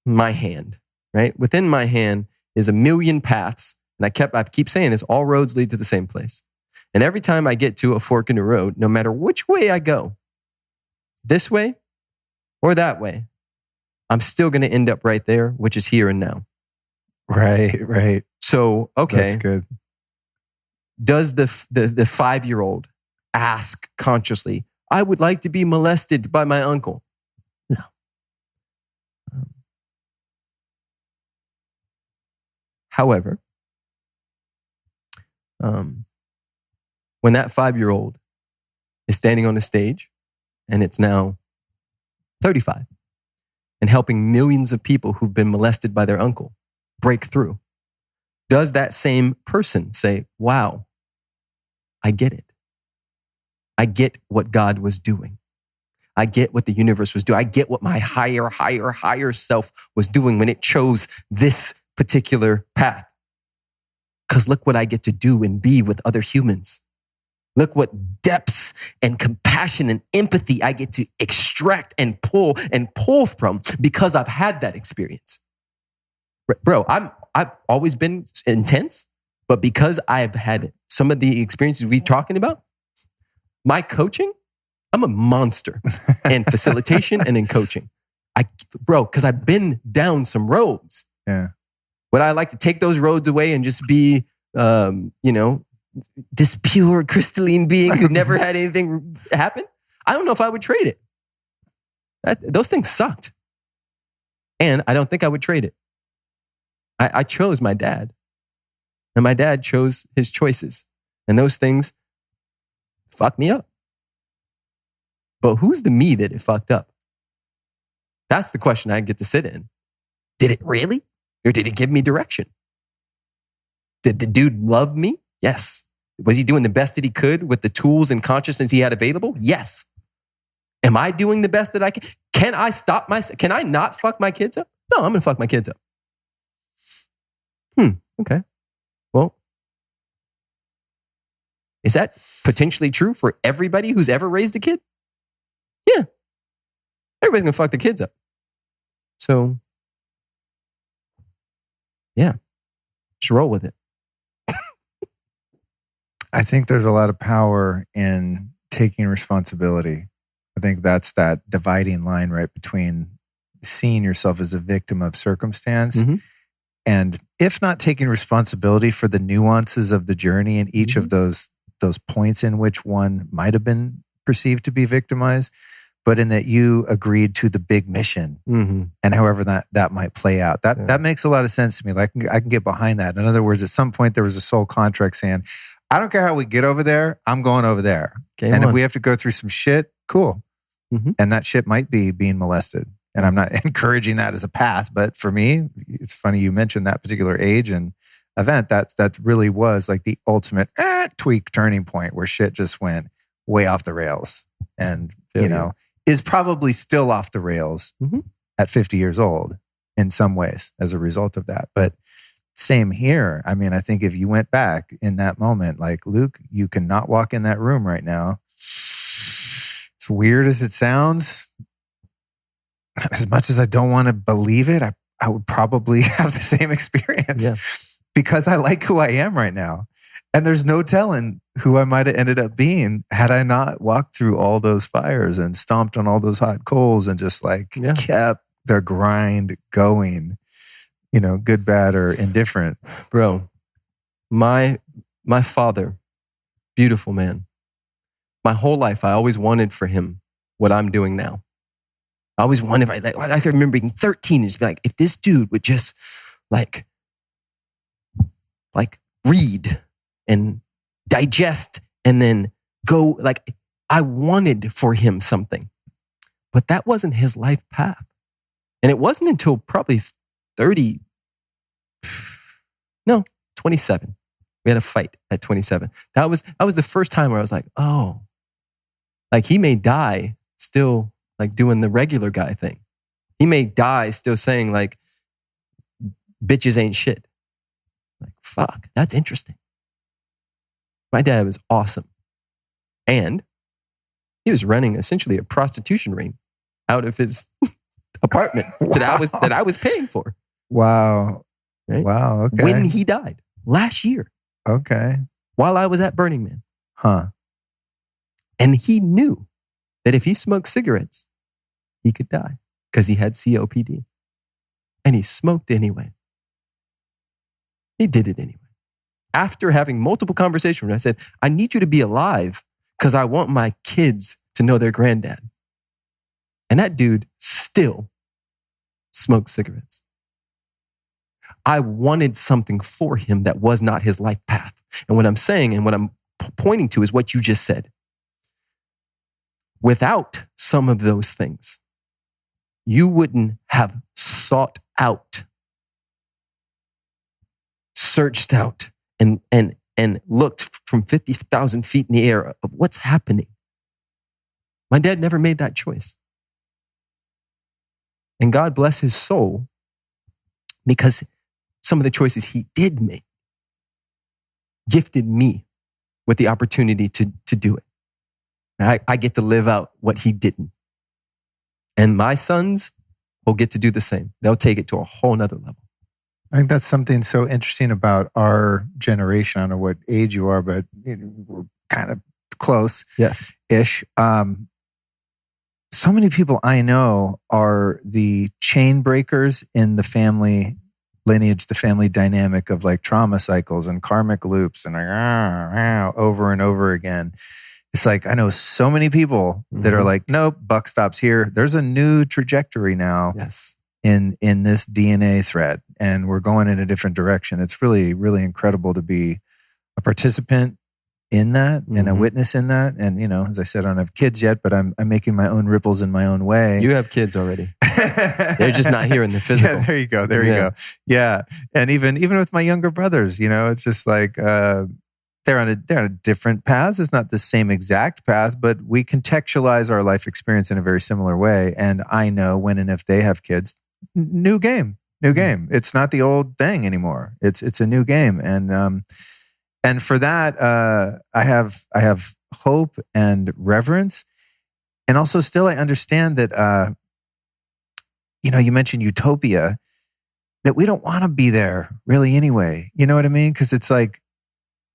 my hand, right? Within my hand is a million paths. And I keep saying this, all roads lead to the same place. And every time I get to a fork in the road, no matter which way I go, this way or that way, I'm still going to end up right there, which is here and now. Right. So, okay. That's good. Does the 5-year-old ask consciously, I would like to be molested by my uncle? No. However, when that 5-year-old is standing on the stage and it's now 35 and helping millions of people who've been molested by their uncle break through, does that same person say, wow, I get it. I get what God was doing. I get what the universe was doing. I get what my higher self was doing when it chose this particular path. Because look what I get to do and be with other humans. Look what depths and compassion and empathy I get to extract and pull from because I've had that experience. Bro, I've always been intense, but because I've had some of the experiences we're talking about, my coaching, I'm a monster in facilitation and in coaching. Because I've been down some roads. Yeah. Would I like to take those roads away and just be, this pure crystalline being who never had anything happen? I don't know if I would trade it. Those things sucked. And I don't think I would trade it. I chose my dad. And my dad chose his choices. And those things fucked me up. But who's the me that it fucked up? That's the question I get to sit in. Did it really? Or did it give me direction? Did the dude love me? Yes. Was he doing the best that he could with the tools and consciousness he had available? Yes. Am I doing the best that I can? Can I stop myself? Can I not fuck my kids up? No, I'm going to fuck my kids up. Okay. Well, is that potentially true for everybody who's ever raised a kid? Yeah. Everybody's going to fuck their kids up. So, yeah, just roll with it. I think there's a lot of power in taking responsibility. I think that's that dividing line right between seeing yourself as a victim of circumstance and if not taking responsibility for the nuances of the journey in each of those points in which one might have been perceived to be victimized, but in that you agreed to the big mission and however that might play out. That makes a lot of sense to me. Like I can get behind that. In other words, at some point there was a soul contract saying, I don't care how we get over there, I'm going over there. If we have to go through some shit, cool. And that shit might be being molested. And I'm not encouraging that as a path, but for me, it's funny you mentioned that particular age and event. That really was like the ultimate tweak turning point where shit just went way off the rails. And, is probably still off the rails at 50 years old in some ways as a result of that. But same here. I mean, I think if you went back in that moment, like, Luke, you cannot walk in that room right now. As weird as it sounds, as much as I don't want to believe it, I would probably have the same experience because I like who I am right now. And there's no telling who I might have ended up being had I not walked through all those fires and stomped on all those hot coals and just kept the grind going, good, bad, or indifferent. Bro, my father, beautiful man. My whole life, I always wanted for him what I'm doing now. I always wanted, I can remember being 13 and just be like, if this dude would just like read and digest and then go, I wanted for him something, but that wasn't his life path. And it wasn't until probably 30. No, 27. We had a fight at 27. That was the first time where I was like, oh, like he may die still like doing the regular guy thing. He may die still saying like, bitches ain't shit. Like, fuck, that's interesting. My dad was awesome. And he was running essentially a prostitution ring out of his apartment that I was paying for. Wow. Right? Wow. Okay. When he died last year. Okay. While I was at Burning Man. Huh. And he knew that if he smoked cigarettes, he could die because he had COPD. And he smoked anyway. He did it anyway. After having multiple conversations with him, I said, I need you to be alive because I want my kids to know their granddad. And that dude still smoked cigarettes. I wanted something for him that was not his life path. And what I'm saying and what I'm pointing to is what you just said. Without some of those things, you wouldn't have sought out, searched out, and looked from 50,000 feet in the air of what's happening. My dad never made that choice. And God bless his soul because some of the choices he did make gifted me with the opportunity to do it. I get to live out what he didn't. And my sons will get to do the same. They'll take it to a whole nother level. I think that's something so interesting about our generation. I don't know what age you are, but we're kind of close. Yes-ish. So many people I know are the chain breakers in the family lineage, the family dynamic of like trauma cycles and karmic loops and like, over and over again. It's like, I know so many people that are like, nope, buck stops here. There's a new trajectory now in this DNA thread, and we're going in a different direction. It's really, really incredible to be a participant in that and a witness in that. And, you know, as I said, I don't have kids yet, but I'm making my own ripples in my own way. You have kids already. They're just not here in the physical. Yeah, there you go. There you go. Yeah. And even with my younger brothers, you know, it's just like, they're on a different path. It's not the same exact path, but we contextualize our life experience in a very similar way. And I know when and if they have kids, new game. It's not the old thing anymore. It's a new game. And for that, I have hope and reverence. And also still I understand that, you know, you mentioned utopia, that we don't want to be there really anyway. You know what I mean? Because it's like,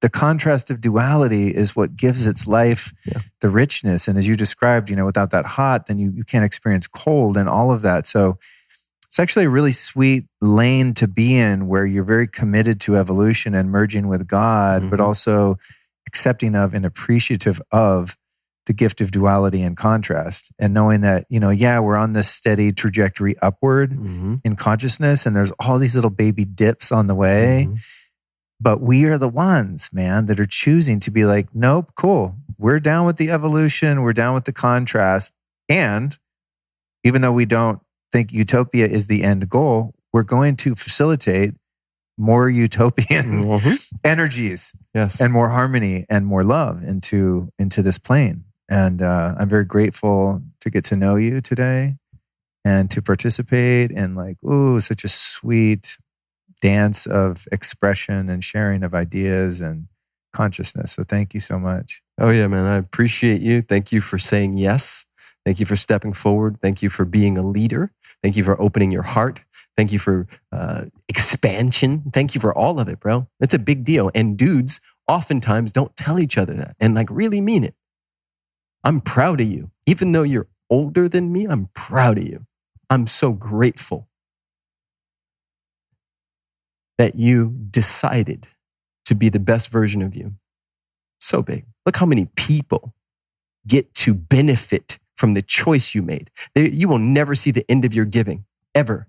the contrast of duality is what gives its life the richness. And as you described, you know, without that hot, then you can't experience cold and all of that. So it's actually a really sweet lane to be in where you're very committed to evolution and merging with God, but also accepting of and appreciative of the gift of duality and contrast. And knowing that, you know, we're on this steady trajectory upward in consciousness, and there's all these little baby dips on the way. But we are the ones, man, that are choosing to be like, nope, cool. We're down with the evolution. We're down with the contrast. And even though we don't think utopia is the end goal, we're going to facilitate more utopian energies and more harmony and more love into this plane. And I'm very grateful to get to know you today and to participate in like, such a sweet dance of expression and sharing of ideas and consciousness. So thank you so much. Oh yeah, man. I appreciate you. Thank you for saying yes. Thank you for stepping forward. Thank you for being a leader. Thank you for opening your heart. Thank you for expansion. Thank you for all of it, bro. It's a big deal. And dudes oftentimes don't tell each other that and like really mean it. I'm proud of you. Even though you're older than me, I'm proud of you. I'm so grateful that you decided to be the best version of you. So big. Look how many people get to benefit from the choice you made. You will never see the end of your giving, ever.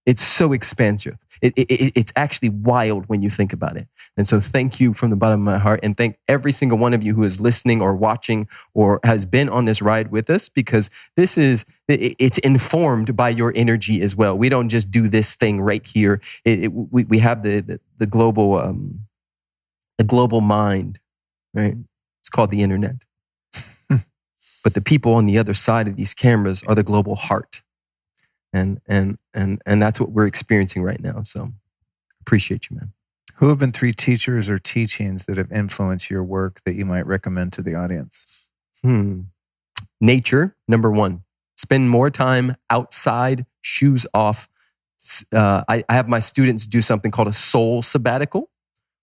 It's so expansive. It's actually wild when you think about it. And so thank you from the bottom of my heart, and thank every single one of you who is listening or watching or has been on this ride with us, because it's informed by your energy as well. We don't just do this thing right here. We have the global mind, right? It's called the internet. But the people on the other side of these cameras are the global heart. And that's what we're experiencing right now. So appreciate you, man. Who have been 3 teachers or teachings that have influenced your work that you might recommend to the audience? Nature, number 1. Spend more time outside, shoes off. I have my students do something called a soul sabbatical,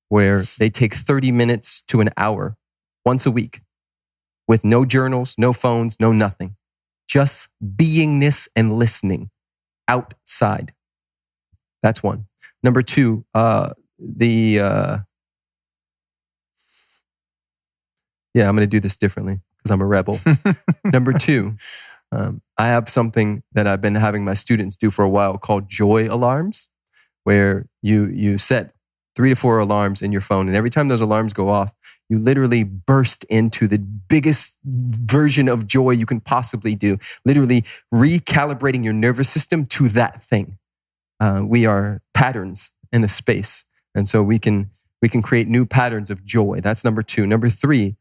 where they take 30 minutes to an hour once a week with no journals, no phones, no nothing. Just beingness and listening outside. That's 1. Number 2, I'm going to do this differently because I'm a rebel. Number 2, I have something that I've been having my students do for a while called joy alarms, where you set 3 to 4 alarms in your phone, and every time those alarms go off, you literally burst into the biggest version of joy you can possibly do, literally recalibrating your nervous system to that thing. We are patterns in a space. And so we can create new patterns of joy. That's number 2. Number 3,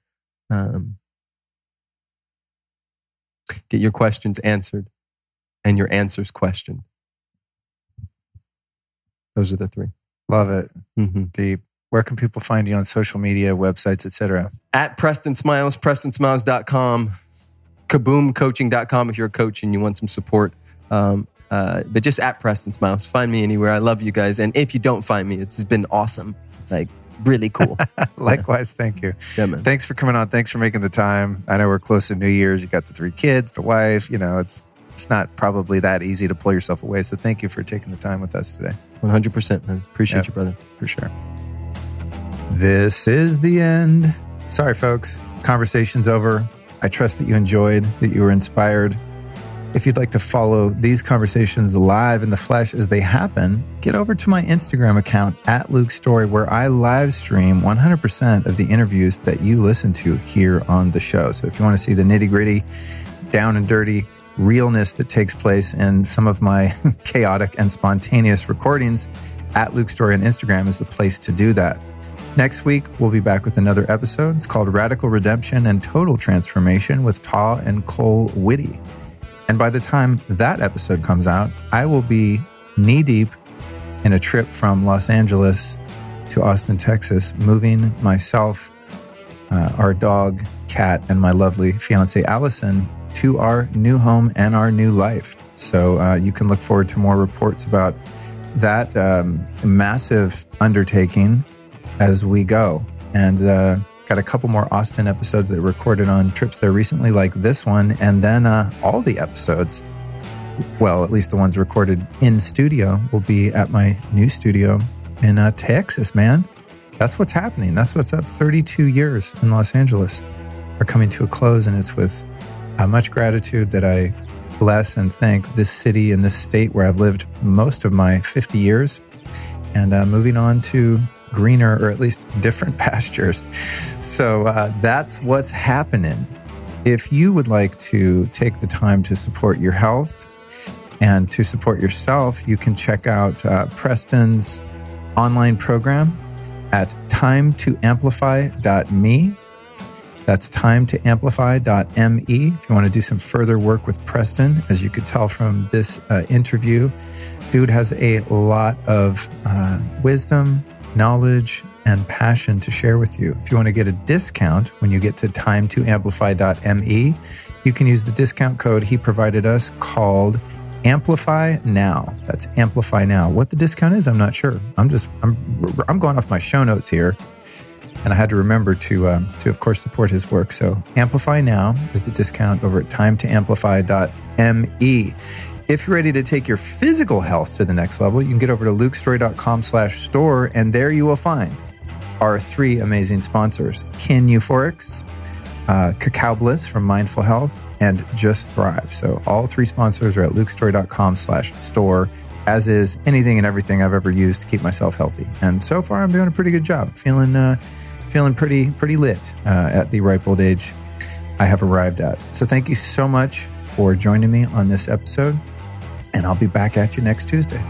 get your questions answered and your answers questioned. Those are the 3. Love it. Deep. Where can people find you on social media, websites, etc.? At Preston Smiles, PrestonSmiles.com, KaboomCoaching.com if you're a coach and you want some support. But just at Preston Smiles. Find me anywhere. I love you guys. And if you don't find me, it's been awesome. Like, really cool. Likewise, thank you. Yeah, man. Thanks for coming on. Thanks for making the time. I know we're close to New Year's. You got the 3 kids, the wife. You know, it's not probably that easy to pull yourself away. So thank you for taking the time with us today. 100%, man. Appreciate you, brother. For sure. This is the end. Sorry, folks. Conversation's over. I trust that you enjoyed, that you were inspired. If you'd like to follow these conversations live in the flesh as they happen, get over to my Instagram account at Luke Story, where I live stream 100% of the interviews that you listen to here on the show. So if you want to see the nitty gritty, down and dirty realness that takes place in some of my chaotic and spontaneous recordings, at Luke Story on Instagram is the place to do that. Next week, we'll be back with another episode. It's called Radical Redemption and Total Transformation with Ta and Cole Whitty. And by the time that episode comes out, I will be knee-deep in a trip from Los Angeles to Austin, Texas, moving myself, our dog, Kat, and my lovely fiance, Allison, to our new home and our new life. So you can look forward to more reports about that massive undertaking as we go. And got a couple more Austin episodes that recorded on trips there recently, like this one. And then all the episodes, well, at least the ones recorded in studio, will be at my new studio in Texas, man. That's what's happening. That's what's up. 32 years in Los Angeles are coming to a close. And it's with much gratitude that I bless and thank this city and this state where I've lived most of my 50 years, and moving on to greener, or at least different pastures. So that's what's happening. If you would like to take the time to support your health and to support yourself, you can check out Preston's online program at timetoamplify.me. That's timetoamplify.me. If you want to do some further work with Preston, as you could tell from this interview, dude has a lot of wisdom, knowledge, and passion to share with you. If you want to get a discount when you get to timetoamplify.me, you can use the discount code he provided us called Amplify Now. That's Amplify Now. What the discount is, I'm not sure. I'm going off my show notes here, and I had to remember to of course support his work. So Amplify Now is the discount over at timetoamplify.me. If you're ready to take your physical health to the next level, you can get over to lukestory.com/store, and there you will find our 3 amazing sponsors: Kin Euphorics, Cacao Bliss from Mindful Health, and Just Thrive. So all 3 sponsors are at lukestory.com/store, as is anything and everything I've ever used to keep myself healthy. And so far, I'm doing a pretty good job. Feeling pretty lit at the ripe old age I have arrived at. So thank you so much for joining me on this episode, and I'll be back at you next Tuesday.